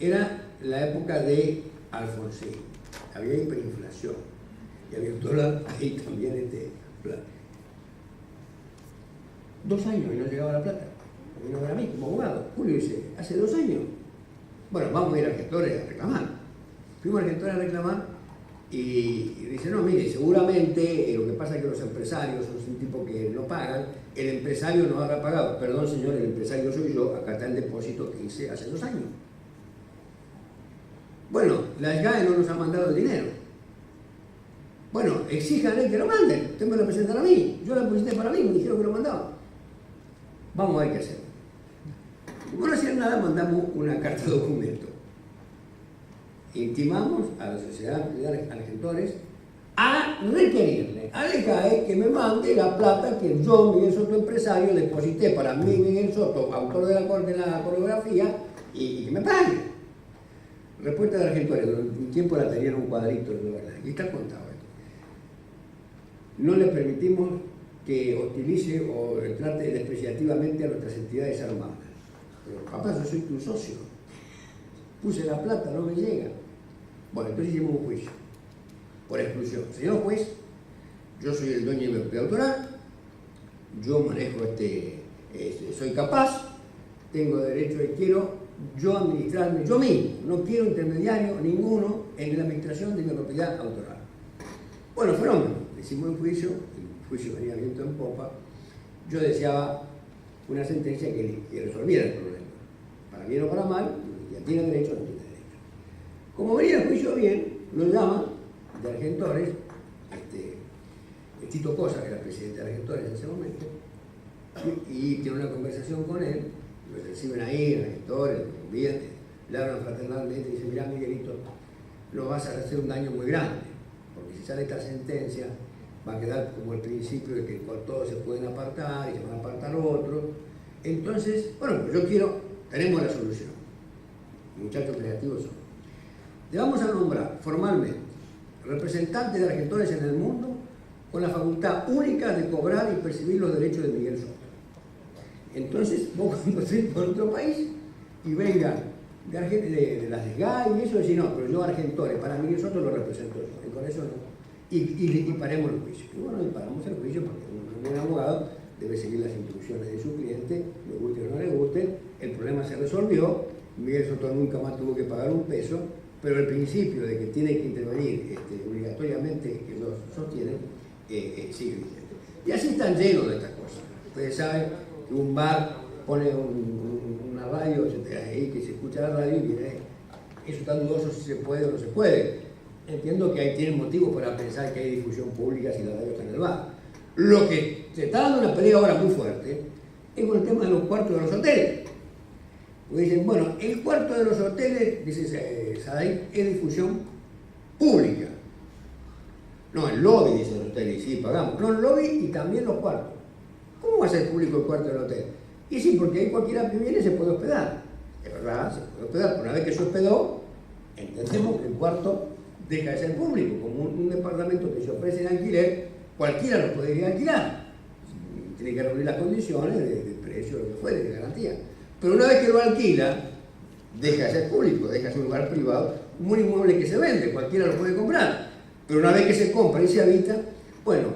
Era la época de Alfonsín, había hiperinflación y había un dólar ahí también plata. 2 años y no llegaba la plata. Vino a ver a mí como abogado. Julio dice, ¿hace 2 años? Bueno, vamos a ir a Argentores a reclamar. Fuimos a Argentores a reclamar y dice, no, mire, seguramente lo que pasa es que los empresarios son un tipo que no pagan, el empresario no habrá pagado. Perdón, señor, el empresario soy yo, acá está el depósito que hice hace 2 años. Bueno, la SGAE no nos ha mandado el dinero. Bueno, exíjanle que lo manden. Usted me lo presentan a mí. Yo lo presenté para mí, me dijeron que lo mandaban. Vamos a ver qué hacer. Como no hacían nada, mandamos una carta de documento. Intimamos a la Sociedad de Argentores a requerirle al SGAE que me mande la plata que yo, Miguel Soto, empresario, deposité para mí, Miguel Soto, autor de la coreografía, y que me pague. Respuesta de Argentores, durante un tiempo la tenían un cuadrito, de verdad, y está contado esto. No le permitimos que hostilice o trate despreciativamente a nuestras entidades armadas. Pero papá, yo soy tu socio. Puse la plata, no me llega. Bueno, entonces hicimos un juicio, por exclusión. Señor juez, yo soy el dueño de mi propiedad autoral, yo manejo soy capaz, tengo derecho y quiero yo administrarme yo mismo, no quiero intermediario ninguno en la administración de mi propiedad autoral. Bueno, fenómeno, hicimos un juicio, el juicio venía viento en popa, yo deseaba una sentencia que resolviera el problema, para bien o para mal, ya tiene derecho o no tiene derecho. Como venía el juicio bien, lo llaman de Argentores, Tito Cosa, que era presidente de Argentores en ese momento, y tiene una conversación con él. Lo reciben ahí, en Argentores, le hablan fraternalmente y dicen, mirá, Miguelito, lo vas a hacer un daño muy grande, porque si sale esta sentencia va a quedar como el principio de que todos se pueden apartar y se van a apartar otros. Entonces, bueno, pues tenemos la solución. Muchachos creativos son. Le vamos a nombrar formalmente representante de Argentores en el mundo con la facultad única de cobrar y percibir los derechos de Miguel Soto. Entonces, vos cuando estés por otro país y vengan de las SGAE y eso, decir, no, pero yo Argentores, para Miguel Soto lo represento yo, y con eso no. Y paremos el juicio. Y bueno, y paramos el juicio porque un buen abogado debe seguir las instrucciones de su cliente, le guste o no le guste, el problema se resolvió, Miguel Soto nunca más tuvo que pagar un peso, pero el principio de que tiene que intervenir obligatoriamente, que lo sostienen, sigue vigente. Y así están llenos de estas cosas. Ustedes saben que un bar pone una radio, ahí que se escucha la radio y viene, eso está dudoso si se puede o no se puede. Entiendo que ahí tienen motivos para pensar que hay difusión pública si la radio está en el bar. Lo que se está dando una pelea ahora muy fuerte es con el tema de los cuartos de los hoteles. Porque dicen, bueno, el cuarto de los hoteles, dice Saday, es difusión pública. No, el lobby, dice el hotel, y sí, pagamos. No, el lobby y también los cuartos. ¿Cómo va a ser público el cuarto del hotel? Y sí, porque ahí cualquiera que viene se puede hospedar. Es verdad, se puede hospedar. Pero una vez que se hospedó, entendemos que el cuarto deja de ser público. Como un departamento que se ofrece en alquiler, cualquiera lo podría alquilar. Tiene que reunir las condiciones de precio, lo que fuere, de garantía. Pero una vez que lo alquila, deja de ser público, deja de ser un lugar privado, un inmueble que se vende, cualquiera lo puede comprar. Pero una vez que se compra y se habita, bueno,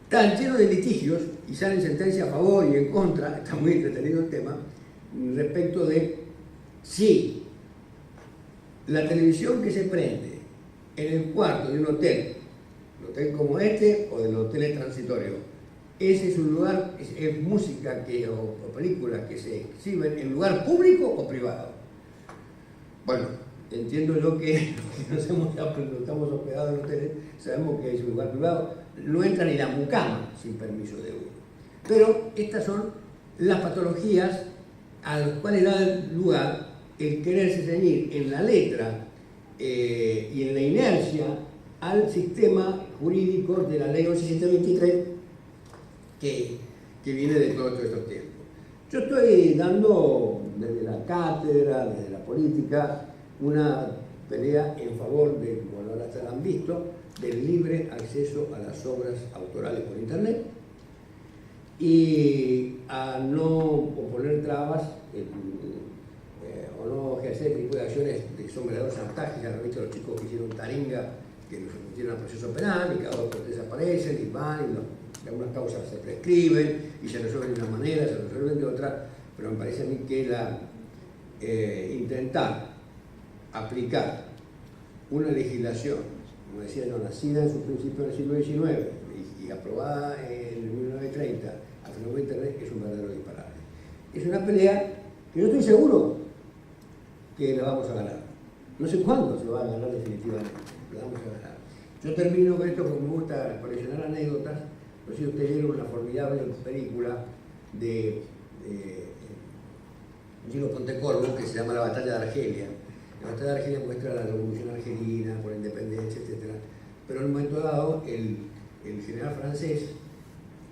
están llenos de litigios y salen sentencias a favor y en contra, está muy entretenido el tema, respecto de si la televisión que se prende en el cuarto de un hotel como este o del hotel transitorio, ese es un lugar, es música o películas que se exhiben en lugar público o privado. Bueno, entiendo yo que no estamos hospedados en hoteles, sabemos que es un lugar privado, no entra ni la mucama sin permiso de uno. Pero estas son las patologías a las cuales da lugar el quererse ceñir en la letra y en la inercia al sistema jurídico de la ley 1123 que viene de todos estos tiempos. Yo estoy dando desde la cátedra, desde la política, una pelea en favor de, como ahora ya lo han visto, del libre acceso a las obras autorales por internet y a no oponer trabas o no ejercer este tipo de acciones que son verdaderos chantajes. Ya han visto los chicos que hicieron taringa, que los sometieron a proceso penal y cada dos desaparecen y van y algunas causas se prescriben y se resuelven de una manera, se resuelven de otra, pero me parece a mí que intentar aplicar una legislación, como decía yo, nacida en su principio en el siglo XIX y aprobada en 1930 a favor de internet, es un verdadero disparate. Es una pelea que yo estoy seguro que la vamos a ganar. No sé cuándo se va a ganar definitivamente, la vamos a ganar. Yo termino con esto porque me gusta coleccionar anécdotas. No sé si ustedes vieron una formidable película de Gino Pontecorvo que se llama La Batalla de Argelia. La Batalla de Argelia muestra la revolución argelina por la independencia, etc. Pero en un momento dado, el general francés,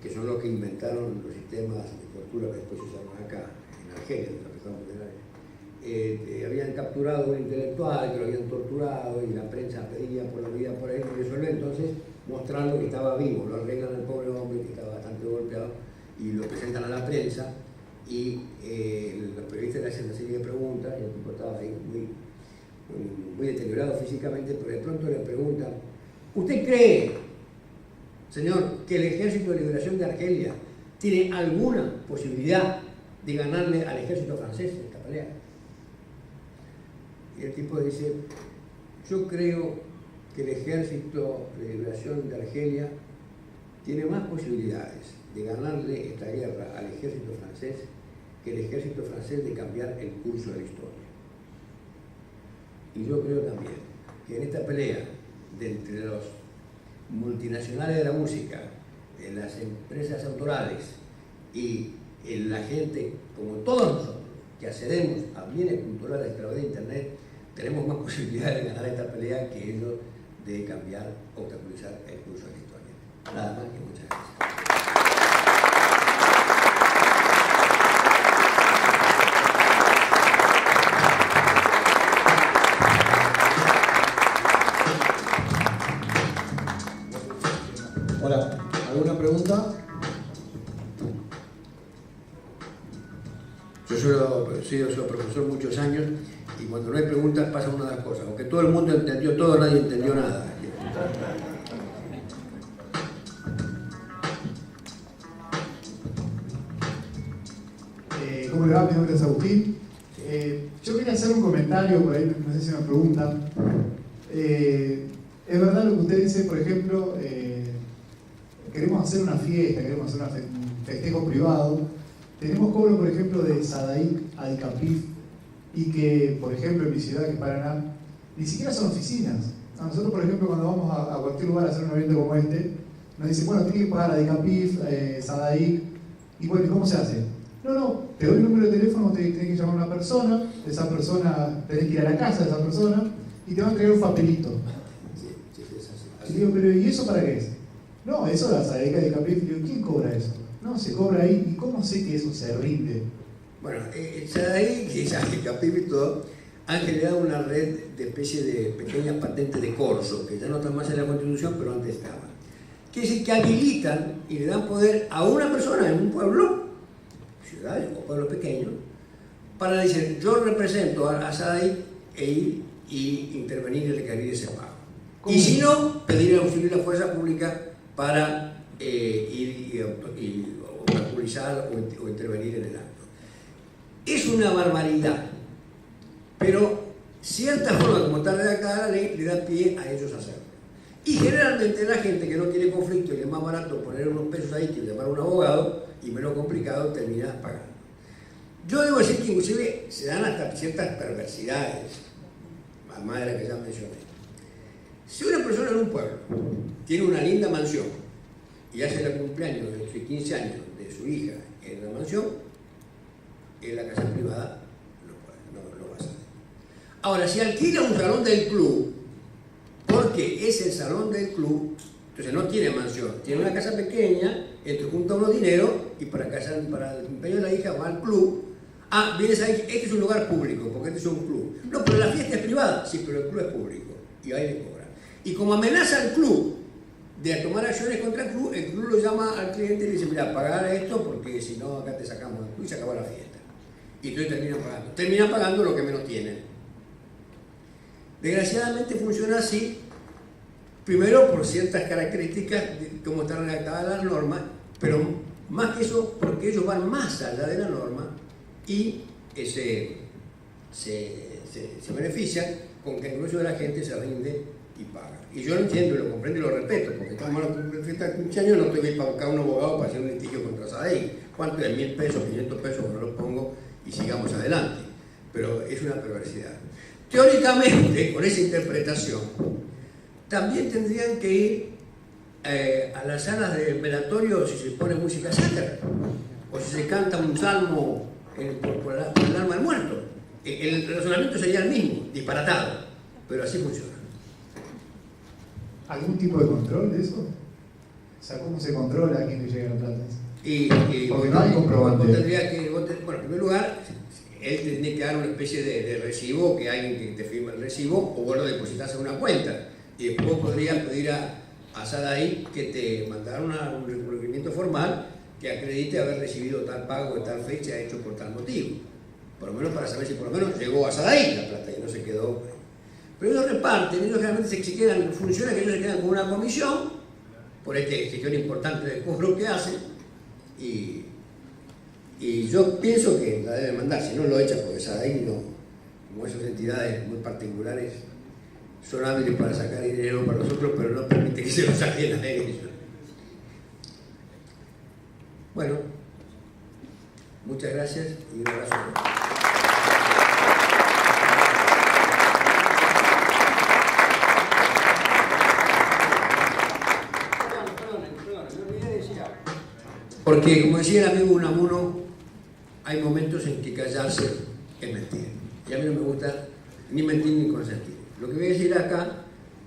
que son los que inventaron los sistemas de tortura que después se usaron acá, en Argelia, habían capturado a un intelectual que lo habían torturado y la prensa pedía por la vida por él y resuelve entonces mostrando que estaba vivo, lo arreglan al pobre hombre que estaba bastante golpeado y lo presentan a la prensa y los periodistas le hacen una serie de preguntas y el tipo estaba ahí muy deteriorado físicamente, pero de pronto le preguntan: ¿usted cree, señor, que el Ejército de Liberación de Argelia tiene alguna posibilidad de ganarle al ejército francés en esta pelea? Y el tipo dice: yo creo que el Ejército de Liberación de Argelia tiene más posibilidades de ganarle esta guerra al ejército francés que el ejército francés de cambiar el curso de la historia. Y yo creo también que en esta pelea entre los multinacionales de la música, en las empresas autorales y en la gente, como todos nosotros, que accedemos a bienes culturales a través de internet, tenemos más posibilidades de ganar esta pelea que ellos de cambiar, obstaculizar el curso de la historia. Nada más y muchas gracias. Hola, ¿alguna pregunta? Yo soy profesor muchos años y cuando no hay preguntas pasa una de las cosas, aunque todo el mundo entendió todo, nadie entendió nada. ¿Cómo le va? Mi nombre es Agustín. Yo quería hacer un comentario, por ahí no sé si una pregunta. Es verdad lo que usted dice, por ejemplo, queremos hacer una fiesta, queremos hacer un festejo privado. Tenemos cobro, por ejemplo, de SADAIC a DICAPIF y que, por ejemplo, en mi ciudad, que es Paraná, ni siquiera son oficinas. A nosotros, por ejemplo, cuando vamos a cualquier lugar a hacer un evento como este, nos dicen: bueno, tienes que pagar a DICAPIF, SADAIC, y bueno, ¿cómo se hace? No, te doy el número de teléfono, tenés que llamar a una persona, esa persona, tenés que ir a la casa de esa persona y te van a traer un papelito. Y digo: pero ¿y eso para qué es? No, eso la SADAIC, DICAPIF. Y digo: ¿quién cobra eso? No, se cobra ahí. ¿Y cómo sé que eso se rinde? Bueno, SADAIC y DICAPIF y todo han generado una red de especie de pequeñas patentes de corso, que ya no están más en la Constitución, pero antes estaban. Quiere decir que habilitan y le dan poder a una persona en un pueblo, ciudades o pueblos pequeños, para decir: yo represento a SADAIC e ir y intervenir y requerir ese pago. Y si no, pedir el auxilio de la fuerza pública para ir y obstaculizar o intervenir en el acto. Es una barbaridad, pero cierta forma como está redactada la ley le da pie a ellos a hacerlo. Y generalmente la gente que no tiene conflicto y es más barato poner unos pesos ahí que llamar a un abogado y menos complicado termina pagando. Yo debo decir que inclusive se dan hasta ciertas perversidades, además de las que ya mencioné. Si una persona en un pueblo tiene una linda mansión y hace el cumpleaños de sus 15 años de su hija en la mansión, en la casa privada no va a hacer. Ahora, si alquila un salón del club por porque es el salón del club, entonces no tiene mansión, tiene una casa pequeña, entonces junta unos dinero y para el cumpleaños de la hija va al club. Ah, vienes ahí, este es un lugar público, porque este es un club. No, pero la fiesta es privada, sí, pero el club es público y ahí le cobran. Y como amenaza al club de tomar acciones contra el club lo llama al cliente y le dice, mira, pagar esto porque si no acá te sacamos del club y se acabó la fiesta. Y entonces terminan pagando lo que menos tienen. Desgraciadamente funciona así, primero por ciertas características de cómo están redactadas las normas, pero más que eso porque ellos van más allá de la norma y se benefician con que el negocio de la gente se rinde y paga. Y yo lo entiendo, lo comprendo y lo respeto, porque estamos en la fiesta de 15 años, no estoy para buscar un abogado para hacer un litigio contra SADAIC. ¿Cuánto es? 1.000 pesos, 500 pesos, no los pongo y sigamos adelante. Pero es una perversidad. Teóricamente, con esa interpretación, también tendrían que ir a las salas de velatorio si se pone música sacra, o si se canta un salmo por el alma del muerto. El razonamiento sería el mismo, disparatado, pero así funciona. ¿Algún tipo de control de eso? O sea, ¿cómo se controla a quién le llega la plata? Porque no hay comprobante. Bueno, en primer lugar, él tiene que dar una especie de recibo, que alguien que te firma el recibo, o bueno, depositarse en una cuenta. Y después podrías pedir a SADAIC que te mandara un requerimiento formal que acredite haber recibido tal pago de tal fecha hecho por tal motivo. Por lo menos para saber si por lo menos llegó a SADAIC la plata y no se quedó. Pero ellos reparten, ellos realmente se quedan, funciona que ellos se quedan con una comisión por esta gestión importante del cobro que hacen y yo pienso que la deben mandar, si no lo echan porque SADAIC no, como esas entidades muy particulares son hábiles para sacar dinero para nosotros, pero no permite que se lo saquen a ellos. Bueno, muchas gracias y un abrazo. Porque, como decía el amigo Unamuno, hay momentos en que callarse es mentir. Y a mí no me gusta ni mentir ni consentir. Lo que voy a decir acá,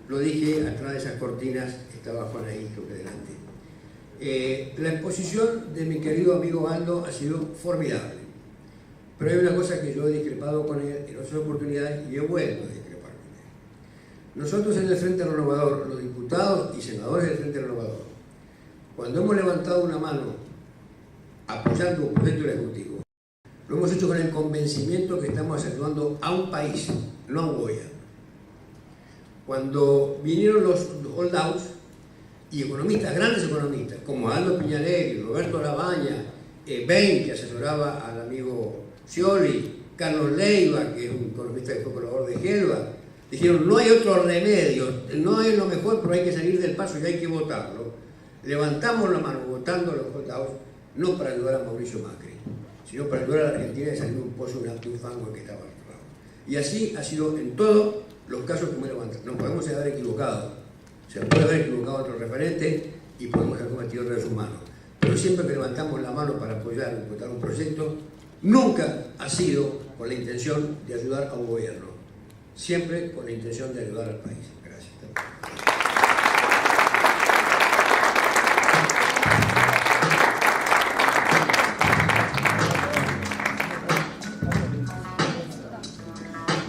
lo dije atrás de esas cortinas, estaba Juan ahí, creo que delante. La exposición de mi querido amigo Aldo ha sido formidable. Pero hay una cosa que yo he discrepado con él en otras oportunidades y he vuelto a discrepar con él. Nosotros en el Frente Renovador, los diputados y senadores del Frente Renovador, cuando hemos levantado una mano apoyando un proyecto del Ejecutivo, lo hemos hecho con el convencimiento que estamos ayudando a un país, no a un gobierno. Cuando vinieron los holdouts y economistas, grandes economistas, como Aldo Piñalegui, Roberto Labaña, Ben, que asesoraba al amigo Scioli, Carlos Leiva, que es un economista que fue colaborador de Gelba, dijeron, no hay otro remedio, no es lo mejor, pero hay que salir del paso y hay que votarlo. Levantamos la mano votando a los holdouts, no para ayudar a Mauricio Macri, sino para ayudar a la Argentina a salir de un pozo, un fango que estaba atrapado. Y así ha sido en todos los casos que me levantan. Nos podemos haber equivocado, se puede haber equivocado otro referente y podemos haber cometido errores humanos. Pero siempre que levantamos la mano para apoyar y votar un proyecto, nunca ha sido con la intención de ayudar a un gobierno, siempre con la intención de ayudar al país. Gracias.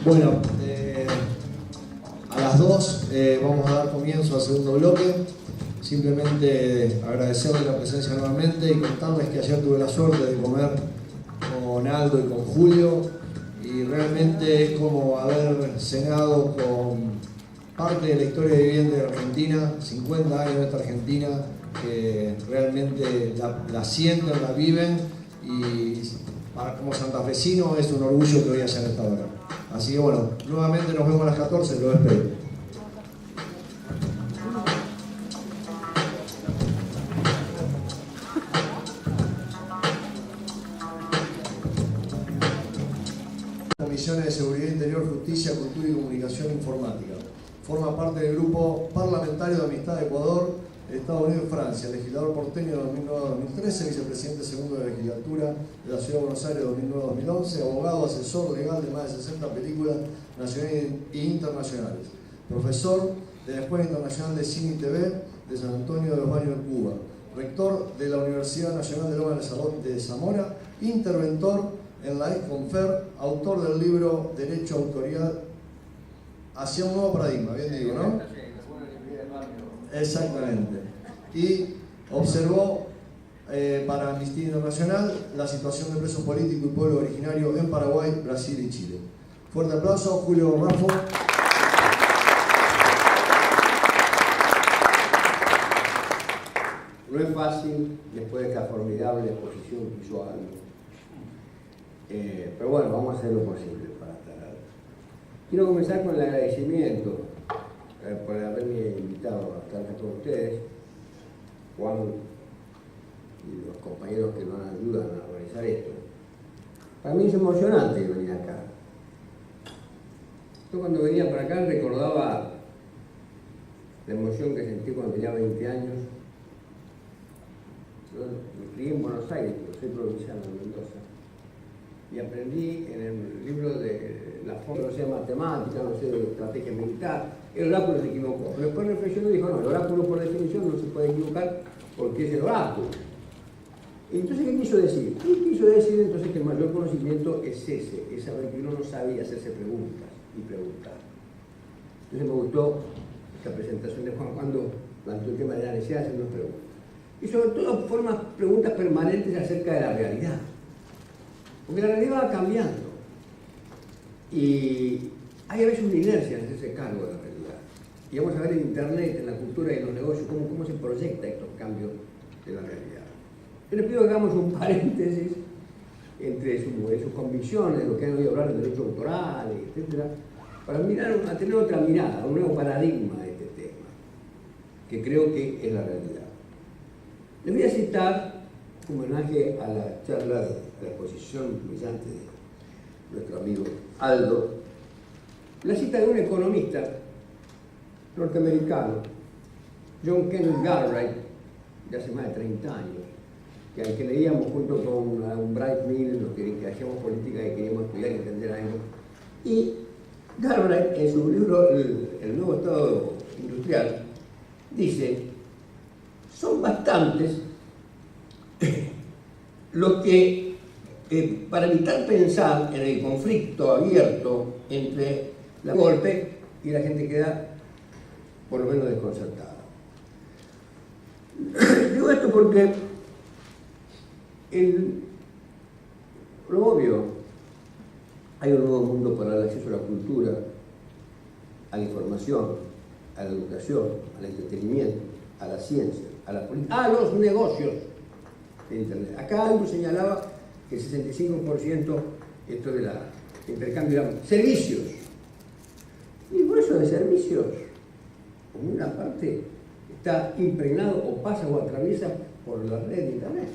Bueno, a las 2 vamos a dar comienzo al segundo bloque. Simplemente agradecerles la presencia nuevamente y contarles que ayer tuve la suerte de comer con Aldo y con Julio y realmente es como haber cenado con parte de la historia de vivienda de Argentina, 50 años de esta Argentina, que realmente la sienten, la viven y como santafesino es un orgullo que hoy hayan estado acá. Así que bueno, nuevamente nos vemos a las 14, lo espero. Comisiones de Seguridad Interior, Justicia, Cultura y Comunicación Informática. Forma parte del Grupo Parlamentario de Amistad de Ecuador, Estados Unidos y Francia, legislador porteño de 2009-2013, vicepresidente segundo de la legislatura de la Ciudad de Buenos Aires 2009-2011, abogado, asesor legal de más de 60 películas nacionales e internacionales, profesor de la Escuela Internacional de Cine y TV de San Antonio de los Baños de Cuba, rector de la Universidad Nacional de Loma de Zamora, interventor en la ESCONFER, autor del libro Derecho Autorial hacia un nuevo paradigma, bien digo, ¿no? Exactamente. Y observó para Amnistía Internacional la situación de presos políticos y pueblo originario en Paraguay, Brasil y Chile. Fuerte aplauso, Julio Raffo. No es fácil después de esta formidable exposición que hizo Aldo. Pero bueno, vamos a hacer lo posible para estar. Quiero comenzar con el agradecimiento por haberme invitado a estar con ustedes, Juan y los compañeros que nos ayudan a organizar esto. Para mí es emocionante venir acá. Yo cuando venía para acá recordaba la emoción que sentí cuando tenía 20 años. Yo me crié en Buenos Aires, pero soy provinciano de Mendoza. Y aprendí en el libro de la fonda, no sé, matemática, no sé, de estrategia militar. El oráculo se equivocó. Pero después reflexionó y dijo, no, el oráculo por definición no se puede equivocar porque es el oráculo. Entonces, ¿qué quiso decir? ¿Qué quiso decir entonces que el mayor conocimiento es ese? Es saber que uno no sabe y hacerse preguntas y preguntar. Entonces me gustó esta presentación de Juan cuando planteó el tema de la necesidad de hacernos preguntas. Y sobre todo forma preguntas permanentes acerca de la realidad. Porque la realidad va cambiando. Y hay a veces una inercia en hacerse cargo de la realidad. Y vamos a ver en Internet, en la cultura y en los negocios, cómo se proyecta estos cambios de la realidad. Yo les pido que hagamos un paréntesis entre sus convicciones, lo que han oído hablar del derecho autoral, etc., para a tener otra mirada, un nuevo paradigma de este tema, que creo que es la realidad. Les voy a citar, como homenaje a la charla, a la exposición brillante de nuestro amigo Aldo, la cita de un economista norteamericano, John Kenneth Galbraith, de hace más de 30 años, al que leíamos junto con un Bright Mill, los que hacíamos política y queríamos estudiar y entender algo. Y Galbraith, en su libro El Nuevo Estado Industrial, dice, son bastantes los que, para evitar pensar en el conflicto abierto entre el golpe y la gente queda por lo menos desconcertada. Digo esto porque lo obvio, hay un nuevo mundo para el acceso a la cultura, a la información, a la educación, al entretenimiento, a la ciencia, a la política, a los negocios de Internet. Acá algo señalaba que el 65% esto de la intercambio de servicios. Y por eso de servicios, por una parte, está impregnado o pasa o atraviesa por la red de Internet.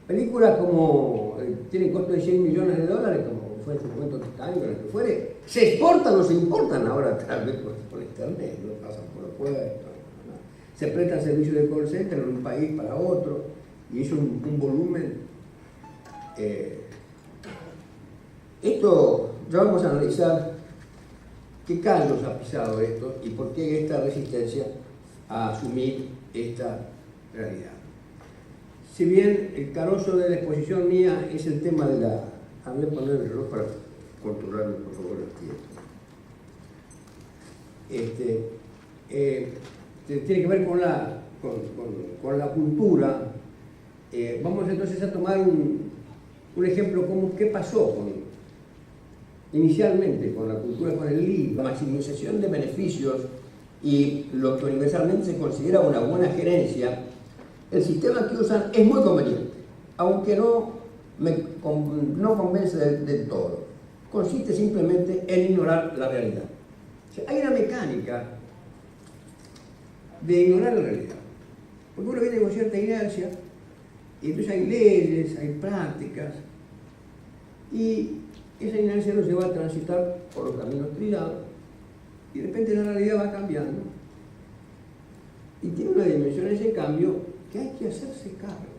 Películas como tienen costo de $100 millones, como fue en su momento Titanic, lo que fuere, se exportan o se importan ahora tal vez por Internet, no pasan por los puertos, no. Se prestan servicios de call center de un país para otro y es un volumen. Esto ya vamos a analizar qué callos ha pisado esto y por qué esta resistencia a asumir esta realidad. Si bien el carozo de la exposición mía es el tema de la... Voy a poner el reloj para controlarme, por favor, el tiempo. Tiene que ver con la cultura. Vamos entonces a tomar un ejemplo como qué pasó inicialmente con la cultura, con el libro, la maximización de beneficios y lo que universalmente se considera una buena gerencia. El sistema que usan es muy conveniente, aunque no convence del todo. Consiste simplemente en ignorar la realidad. O sea, hay una mecánica de ignorar la realidad. Porque uno viene con cierta inercia, y entonces hay leyes, hay prácticas, y esa inercia nos lleva a transitar por los caminos trillados, y de repente la realidad va cambiando, y tiene una dimensión ese cambio que hay que hacerse cargo,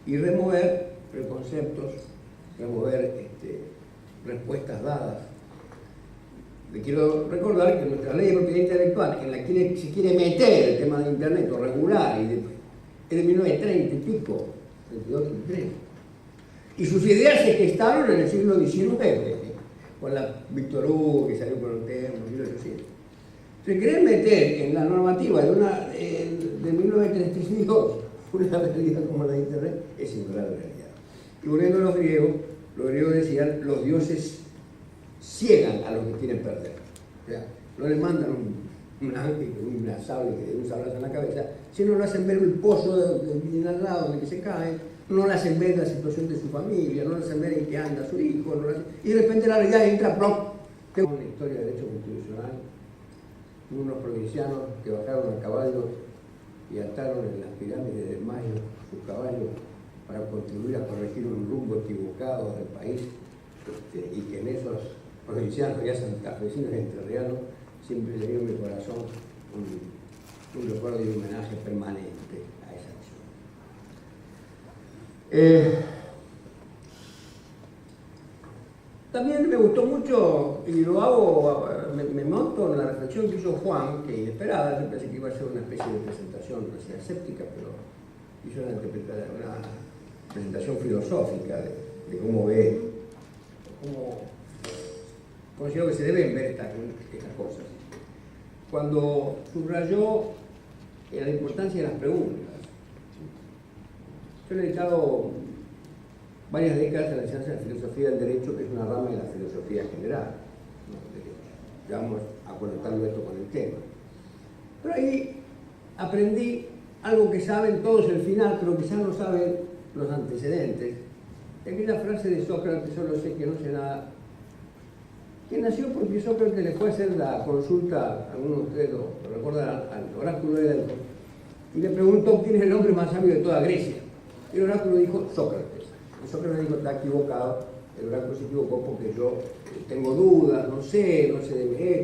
y remover preconceptos, remover respuestas dadas quiero recordar que nuestra ley de propiedad intelectual, en la que se quiere meter el tema de Internet o regular, es de 1930 y pico, 32, 33. Y sus ideas se gestaron en el siglo XIX, con la Víctor Hugo, que salió con el tema, 1800. Se quiere meter en la normativa de 1932 una realidad como la de Internet, es ignorar la realidad. Y volviendo a los griegos decían, los dioses ciegan a los que quieren perder. O sea, no le mandan un ángel con una sable que le dé un sablazo en la cabeza, sino lo hacen ver el pozo que viene al lado en el que se cae, no le hacen ver la situación de su familia, no le hacen ver en qué anda su hijo, y de repente la realidad entra, ¡plop! Tengo una historia de derecho constitucional, unos provincianos que bajaron a caballo y ataron en las pirámides de Mayo sus caballos para contribuir a corregir un rumbo equivocado del país, y que en esos provincianos ya santafesinos y entrerrianos siempre le dio en mi corazón un recuerdo y un homenaje permanente a esa acción. También me gustó mucho, y lo hago, me monto en la reflexión que hizo Juan, que inesperada, yo pensé que iba a ser una especie de presentación escéptica, pero hizo una presentación filosófica de cómo ve, cómo considero que se deben ver estas cosas. Cuando subrayó la importancia de las preguntas, yo le he dedicado varias décadas a la enseñanza de la filosofía del derecho, que es una rama de la filosofía general, ¿no? Ya vamos a conectarlo esto con el tema. Pero ahí aprendí algo que saben todos el final, pero quizás no saben los antecedentes. Aquella frase de Sócrates, solo sé que no sé nada, que nació porque Sócrates le fue a hacer la consulta, algunos de ustedes lo recuerdan, al oráculo de Delfos, y le preguntó quién es el hombre más sabio de toda Grecia. Y el oráculo dijo Sócrates. Y Sócrates dijo, está equivocado, el oráculo se equivocó porque yo tengo dudas, no sé de